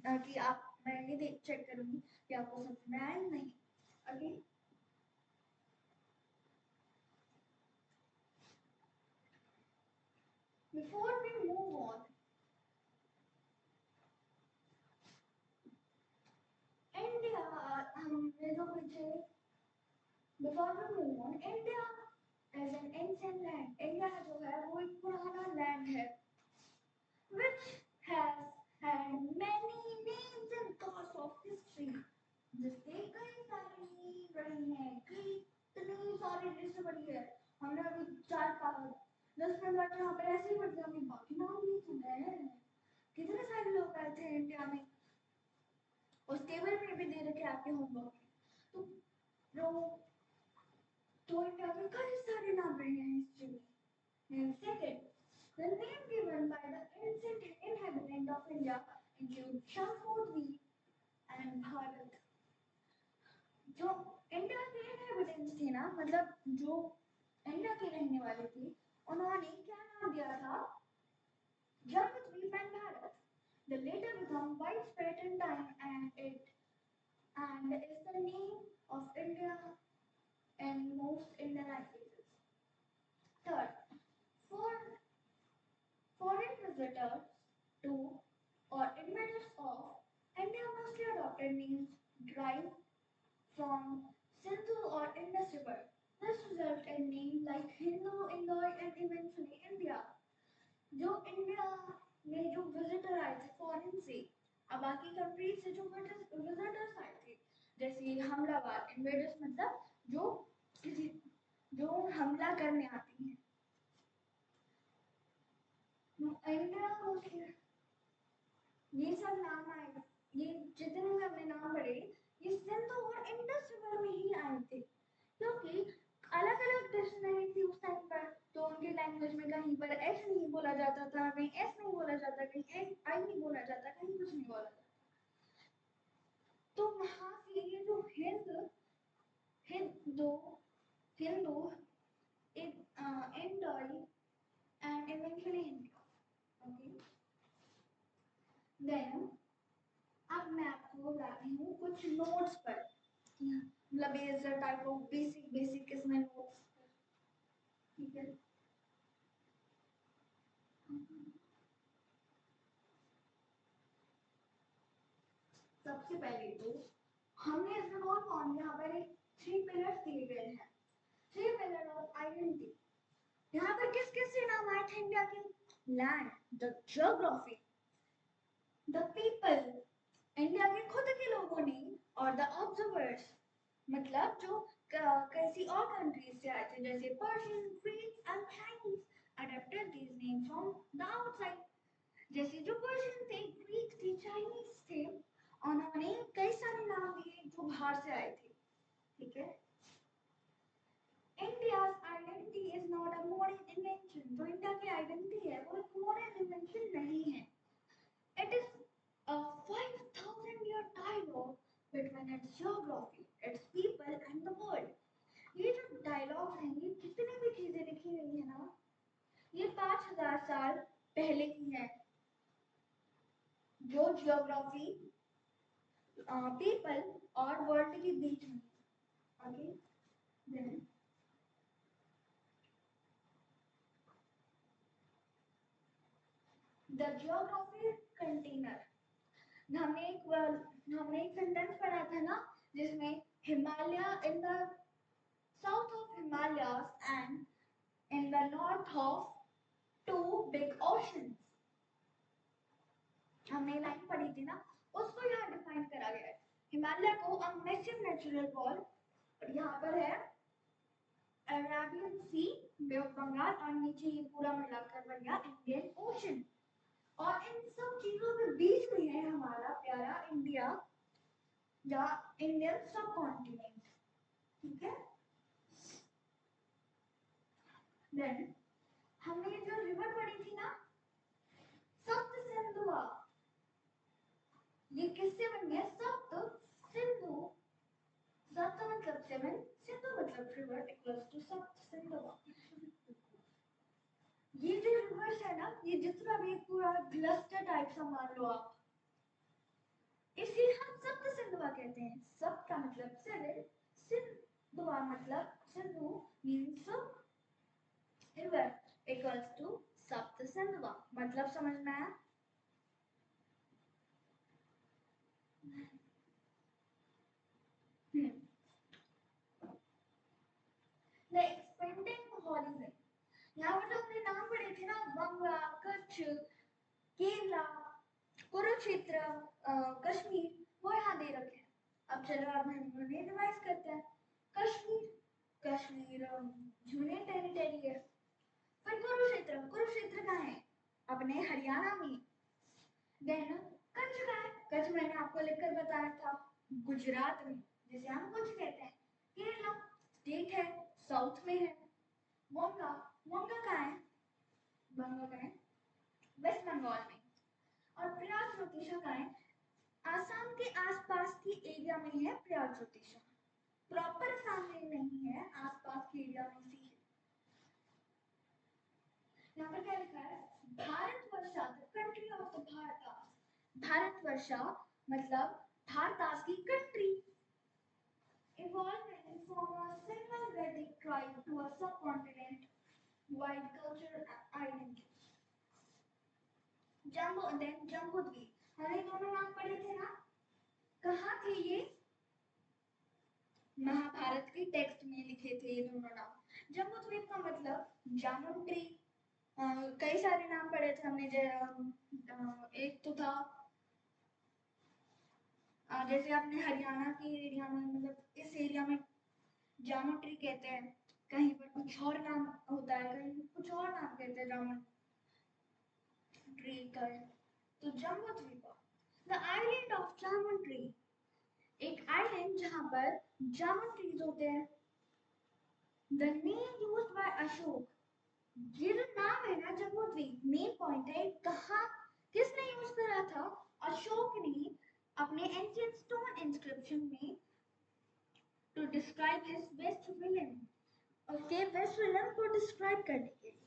ताकि आप, मैं ये देख चेक करूंगी कि आपको समझ में आया नहीं। Okay, before we move on, India, हमने जो पीछे, before we move on, India as an ancient land, India जो है वो एक पुराना लैंड है, which has had many names and cause of history, जिसके कई सारे नेम रहे हैं, कई इतनी सारी लिस्ट बनी है। हमने अभी 10 मिनट बाद यहाँ पे ऐसे ही पढ़ दिया, बाकी नाम नहीं सुने हैं। कितने सारे लोग आए थे इंडिया में, उस टेबल में भी दे रखे आपके होमवर्क में। तो इंडिया के कई सारे नाम रहे हैं हिस्ट्री में। Second, the name given by the ancient inhabitant of India include Shambhodri and Bharat। जो इंडिया के inhabitants थे ना, मतलब जो इंडिया के रहने वाले थे, उन्होंने क्या नाम दिया था, Jambudweep and Bharat। The later become widespread in time and is the name of India in most Indian languages. Third, for foreign visitors to or invaders of India mostly adopted names derived from Sindhu or Indus River. This resulted in names like Hindu, Indoi, and eventually India। जो India में जो visitor आए थे foreign से, अब बाकी countries से जो विजिटर्स आए थे, जैसे हमलावर, इन्वेडर्स मतलब जो किसी, जो हमला करने आते हैं, इंडिया मोस्टली, ये सब नाम आए, ये जितने भी हमने नाम पढ़े, ये सिंधु और इंडस रिवर में ही आए थे, क्योंकि अलग अलग डिक्शनरी थी उस टाइम पर, तो उनके लैंग्वेज में कहीं पर एच नहीं बोला जाता था, कहीं एस नहीं बोला जाता, कहीं आई नहीं बोला जाता, कहीं कुछ नहीं बोला जाता। तो वहां से ये जो हिंदू हिंदू इंडोई and eventually India. Okay, then अब मैं आपको बताती हूँ कुछ नोट्स पर, मतलब is a type of basic इसमें नोट्स, ठीक है। सबसे पहले तो हमने इसमें नोट फॉर्म, यहाँ पर एक 3 पिलर्स दिए गए हैं, 3 पिलर ऑफ आइडेंटिटी। यहाँ पर किस किस से नाम आए थे इंडिया के, land, the geography, the people, India के खुद के लोगों ने, और द ऑब्जर्वर्स, मतलब जो किसी और कंट्रीज से आए थे, जैसे Persian, Greek and Chinese adopted these name from the outside. जैसे जो पर्शियन थे, ग्रीक थे, चाइनीज थे, उन्होंने कई सारे नाम दिए जो बाहर से आए थे, ठीक है। India's identity is not a modern invention। जो इंडिया की आइडेंटिटी है वो एक मॉडर्न इन्वेंशन नहीं है। It is a 5,000-year dialogue between its geography, its people and the world। ये जो डायलॉग हैं, ये जितनी भी चीजें लिखी गई है ना, ये 5,000 साल पहले की है, जो जियोग्राफी, पीपल और वर्ल्ड के बीच में। Okay, then the geography container. हमने एक सेंटेंस पढ़ा था ना, जिसमें Himalaya in the south of Himalaya Himalayas and in the north of two big oceans. हमने लाइन पढ़ी थी ना, उसको यहाँ डिफाइन करा गया है. हिमालय को a massive natural wall, और यहाँ पर है Arabian sea, bay of Bengal, और नीचे ये पूरा मिलाकर बन गया इंडियन ओशन. और इन सब चीजों के बीच में है हमारा प्यारा इंडिया या इंडियन सब कॉन्टिनेंट. ठीक है. देन हमने जो रिवर पढ़ी थी ना, सप्त सिंधुआ, ये किससे बन गया? सप्त सिंधु. सप्त मतलब सेवन, सिंधु मतलब river, equals to Sapta Sindhua. ये जो रिवर्स है ना, ये जितना भी पूरा क्लस्टर टाइप सा मान लो आप, इसे हम सप्त सिंधुआ कहते हैं. सप्त का मतलब सेवन, सिंधुआ मतलब Sindhu means river, equals to Sapta Sindhua. मतलब समझ में आया? The expanding horizon. यहाँ पर जो हमने नाम पढ़े थे ना, गंगा, कच्छ, केरला, कुरुक्षेत्र, कश्मीर, वो यहाँ दे रखे हैं. अब चलो अब हम उन्हें रिवाइज करते हैं. कश्मीर, कश्मीर यूनियन टेरिटरी है. फिर कुरुक्षेत्र, कुरुक्षेत्र कहाँ है? अपने हरियाणा में. देन कच्छ कहाँ है? कच्छ मैंने आपको लिखकर बताया था, गुजरात में, जिसे हम कच्छ कहते हैं. केरला स्टेट है, साउथ में है. बंगा, बंगा कहाँ है? बंगा कहाँ है? वेस्ट बंगाल में. और प्रयाग ज्योतिषा कहाँ है? आसाम के आसपास की एरिया में है प्रयाग ज्योतिषा. प्रॉपर आसाम में नहीं है, आसपास के एरिया में ही है. यहाँ पर क्या लिखा है? Bharatvarsha, the country of the Bharat. Bharatvarsha मतलब भारत की country. Evolving from a single Vedic tribe to a subcontinent wide culture identity. Jambudvipa, हमने दोनों नाम पढ़े थे ना, कहाँ थे ये? महाभारत के टेक्स्ट में लिखे थे ये दोनों नाम. जम्बूद्वीप का मतलब जामुन ट्री. कई सारे नाम पढ़े थे हमने, एक तो था जैसे अपने हरियाणा के एरिया में, मतलब इस एरिया में जामुन ट्री कहते हैं, कहीं पर कुछ और नाम होता है, कहीं कुछ और नाम कहते हैं जामुन ट्री का. तो Jambudvipa, the island of jamun tree, एक आइलैंड जहां पर जामुन ट्रीज होते हैं. The name used by Ashoka, ये जो नाम है ना जम्बूद्वीप, मेन पॉइंट है कहाँ किसने यूज करा था? अशोक ने अपने एंशिएंट स्टोन इंस्क्रिप्शन में, to describe his best villain, उसके बेस्ट विलन को डिस्क्राइब करने के लिए.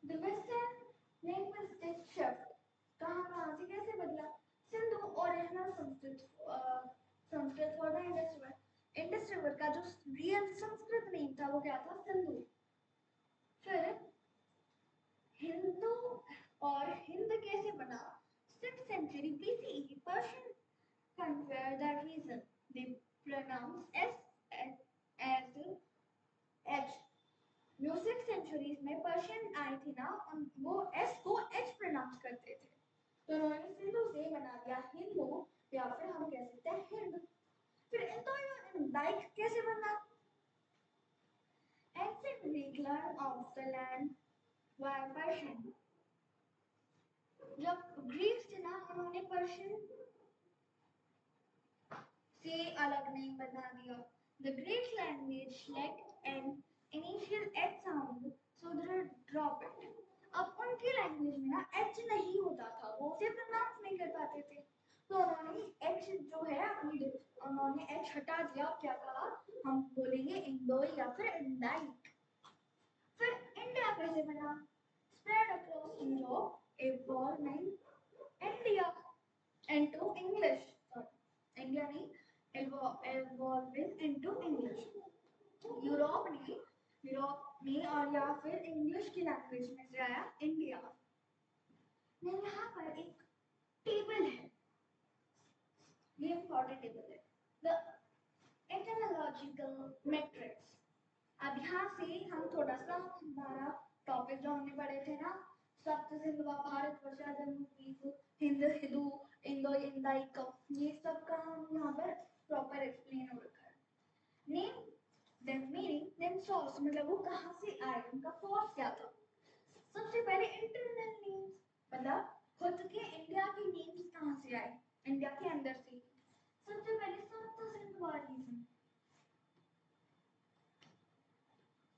द वेस्टर्न लिंग्विस्टिक शिफ्ट, कहाँ से कैसे बदला? Sindhu original Sanskrit for the Indus river. Indus river का जो रियल संस्कृत नेम था वो क्या था? सिंधु. फिर हिंदू और हिंद कैसे बना? 6th century BCE, Persian conquered the region. They pronounced as H. जो 6th centuries में पर्शियन आए थे ना, वो S को H प्रोनाउंस करते थे, तो उन्होंने सिंधु से बना दिया हिंदू, या फिर हम कह सकते हैं हिंद. फिर इंडाइक कैसे बना? Ancient Greek learned of the land via Persian. जब ग्रीक्स थे ना, उन्होंने पर्शियन से अलग नेम बना दिया. The Greek language lacked an initial H sound, so they drop it. अब उनकी लैंग्वेज में ना H नहीं होता था, वो उसे प्रोनाउंस नहीं कर पाते थे, तो उन्होंने H जो है अपनी, उन्होंने H हटा दिया. क्या कहा? हम बोलेंगे इंडोई या फिर इंडाइक. फिर इंडिया कैसे बना? Spread across Europe, evolving India into English. India नहीं, evolving into English. यूरोप में और या फिर इंग्लिश की लैंग्वेज में से आया इंडिया. मैं यहाँ पर एक टेबल है, ये इम्पोर्टेंट टेबल है, द एटमोलॉजिकल मैट्रिक्स। अब यहाँ से हम थोड़ा सा हमारा टॉपिक जो हमने पढ़े थे ना, सप्त सिंधु भारतवर्ष जम्मू हिंद हिंदू इंडो इंडाइक, ये सब का हम यहाँ पर प्रॉपर एक्सप्लेन हो रखा है। Name then meaning then source, मतलब वो कहाँ से आए, उनका सोर्स क्या था। सबसे पहले इंटरनल नेम्स, मतलब खुद के इंडिया के नेम्स कहाँ से आए, इंडिया के अंदर से। सबसे पहले सप्त सिंधुवालिज्म,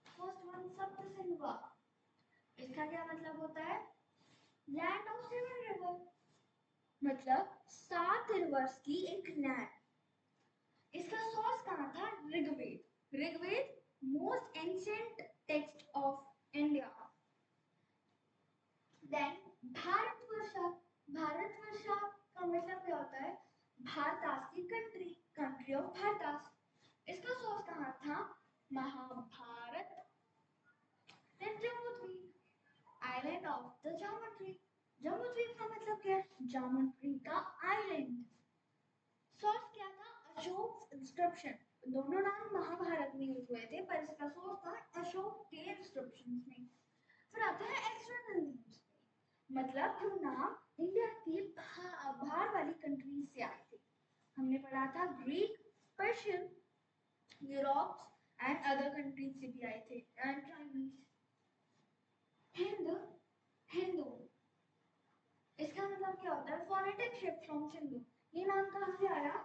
फर्स्ट वन सप्त सिंधुवा, इसका क्या मतलब होता है, लैंड ऑफ सेवन रिवर, मतलब 7 रिवर्स की एक लैंड। इसका सोर्स कहाँ था, Rigveda. Rigveda most ancient text of India. Then Bharatvarsha, Bharatvarsha का मतलब क्या होता है, भारतास की कंट्री, कंट्री ऑफ भारतास। इसका सोर्स कहाँ था, Mahabharata. Then Jambudvipa, island of the Jambudvipa. Jambudvipa का मतलब क्या है, जम्बूद्वीप का आइलैंड। सोर्स क्या था, अशोक इंस्क्रिप्शन। दोनों नाम महाभारत में यूज हुए थे, पर इसका सोर्स था अशोक के इंस्क्रिप्शंस में। फिर आता है एक्सटर्नल नेम्स, मतलब जो नाम इंडिया की बाहर वाली कंट्री से आए थे। हमने पढ़ा था Greek, Persian, Europe and other countries से भी आए थे, एंड चाइनीज। हिंद, हिंदू, इसका मतलब क्या होता है, फोनेटिक शिफ्ट फ्रॉम सिंधु। ये नाम कहाँ से आया,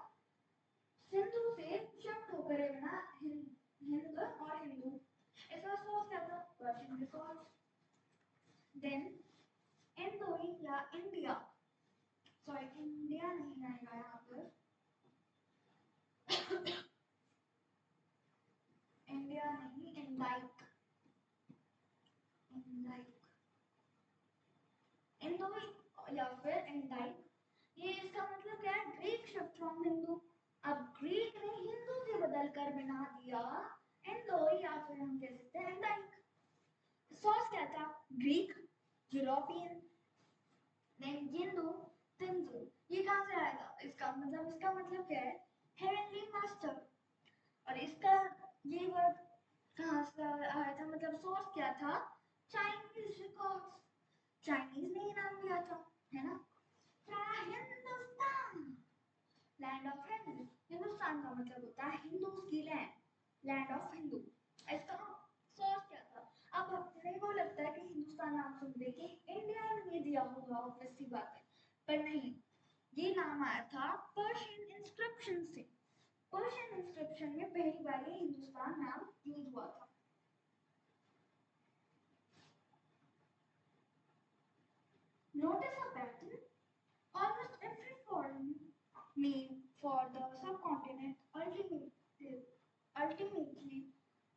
सिंधु से शिफ्ट होकर बना हिंद और हिंदू। इसका सोर्स क्या था, पर्शियन रिसोर्स। देन इंडो या इंडिया, सॉरी इंडिया नहीं आएगा यहाँ पर, इंडिया नहीं, इंडाइक, इंडाइक, इंडो या फिर इंडाइक। ये इसका मतलब क्या है, ग्रीक शिफ्ट फ्रॉम हिंदू। अब ग्रीक ने हिंदू से बदलकर बना दिया इंडो, या फिर हम कह सकते हैं इंडाइक। सोर्स क्या था, Greek, European, then Hindu, Sindhu. ये कहाँ से आएगा, इसका मतलब क्या है, हेवनली मास्टर। और इसका ये वर्ड कहाँ से आया था, मतलब सोर्स क्या था, चाइनीज रिकॉर्ड्स। चाइनीज ने ये नाम दिया था, है ना। Hindustan, land of Hindu. हिंदुस्तान का मतलब होता है हिंदूज की लैंड, लैंड ऑफ हिंदू। इसका सोर्स क्या था। अब अपने को लगता है कि हिंदुस्तान नाम सुन के इंडिया ने दिया होगा, ऑब्वियस सी बात है, पर नहीं, ये नाम आया था पर्शियन इंस्क्रिप्शन से। पर्शियन इंस्क्रिप्शन में पहली बार ये हिंदुस्तान नाम यूज हुआ था। Notice a pattern. Almost every foreign name for the subcontinent ultimately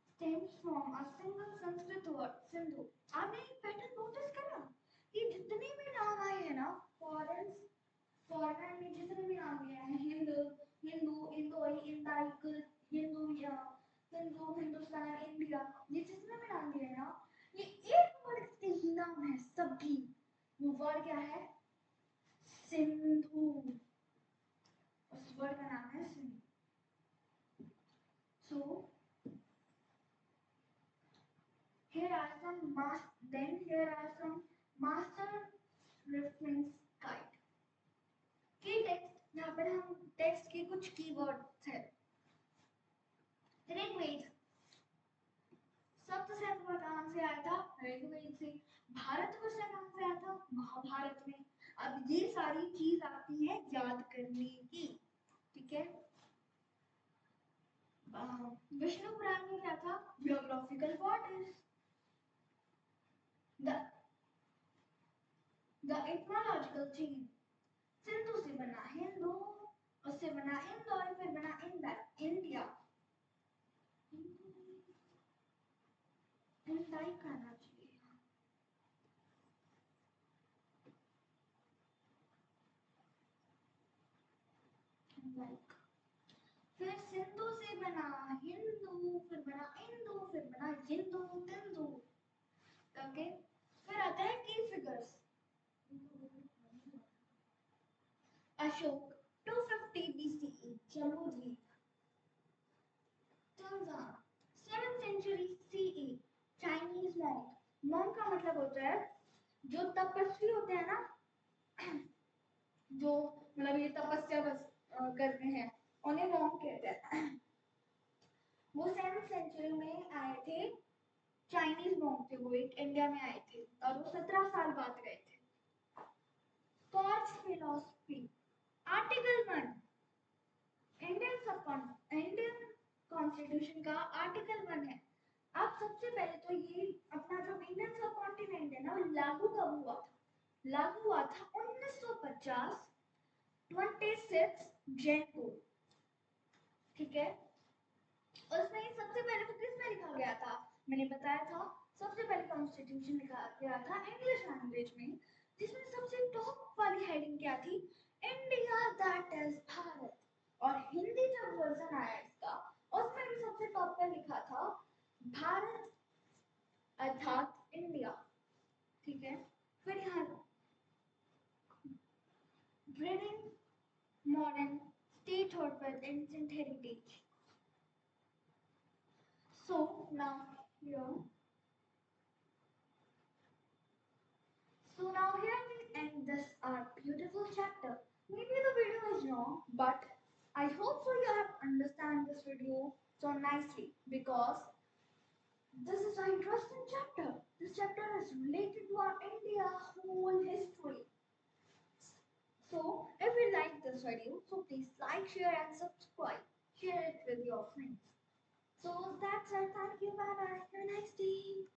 stems from a single Sanskrit word, Sindhu. आपने एक पैटर्न नोटिस करा, ये जितने भी नाम आए हैं ना, फॉरेनर ने जितने भी नाम लिए हैं, हिंदू, इंदोई, इंडाइक, हिंदू या सिंधु, हिंदुस्तान, इंडिया, ये जितने भी नाम लिए हैं ना, ये एक वर्ड से ही नाम है सभी। वो वर्ड क्या है, सिंधु। उस वर्ड का नाम है सिंधु। सो here are some master reference guide। की टेक्स्ट, यहाँ पर हम टेक्स्ट के कुछ कीवर्ड्स है। ऋग्वेद, सप्त सिंधु कहाँ से आया था, ऋग्वेद से। भारतवर्ष कहाँ से आया था, महाभारत में। अब ये सारी चीज आती है याद करने की, ठीक है। विष्णु पुराण में क्या था, geographical borders. The etymological chain, Sindhu से बना हिंदू, उससे बना इंदो, फिर बना इंडिया। इंडाइक आना चाहिए, इंडाइक। फिर सिंधु से बना हिंदू, फिर बना इंदू, फिर बना जिंदू, तिंदू। ओके, फिर आता है की figures. Ashok, 250 BCE, Jambudweep. Tanzan, 7th century CE, Chinese monk. Monk का मतलब होता है जो तपस्वी होते हैं ना, जो मतलब ये तपस्या करते हैं, उन्हें मॉन्क कहते हैं। वो 7th सेंचुरी में आए थे, चाइनीज मॉन्क थे, वो एक इंडिया में आए थे और वो 17 साल बाद गए थे। Scotch philosophy, article 1, Indian constitution का आर्टिकल 1 है। अब सबसे पहले तो ये अपना जो इंडियन सब कॉन्टिनेंट है ना, लागू कब हुआ था? लागू हुआ था 1950, 26 जैन को, ठीक है। उसमें सबसे पहले वो किसमें लिखा गया था? मैंने बताया था सबसे पहले कॉन्स्टिट्यूशन लिखा गया था इंग्लिश लैंग्वेज में, जिसमें सबसे टॉप वाली हेडिंग क्या थी? India that is Bharat. और हिंदी जब वर्जन आया इसका, उसमें भी सबसे टॉप पर लिखा था भारत अर्थात इंडिया, ठीक है। फिर यहाँ breeding modern statehood with ancient heritage. So now here we end this our beautiful chapter. Maybe the video is long, but I hope so you have understand this video so nicely, because this is an interesting chapter. This chapter is related to our India whole history. So if you like this video, so please like, share and subscribe. Share it with your friends. So that's it. Thank you. Bye bye. Have a nice day.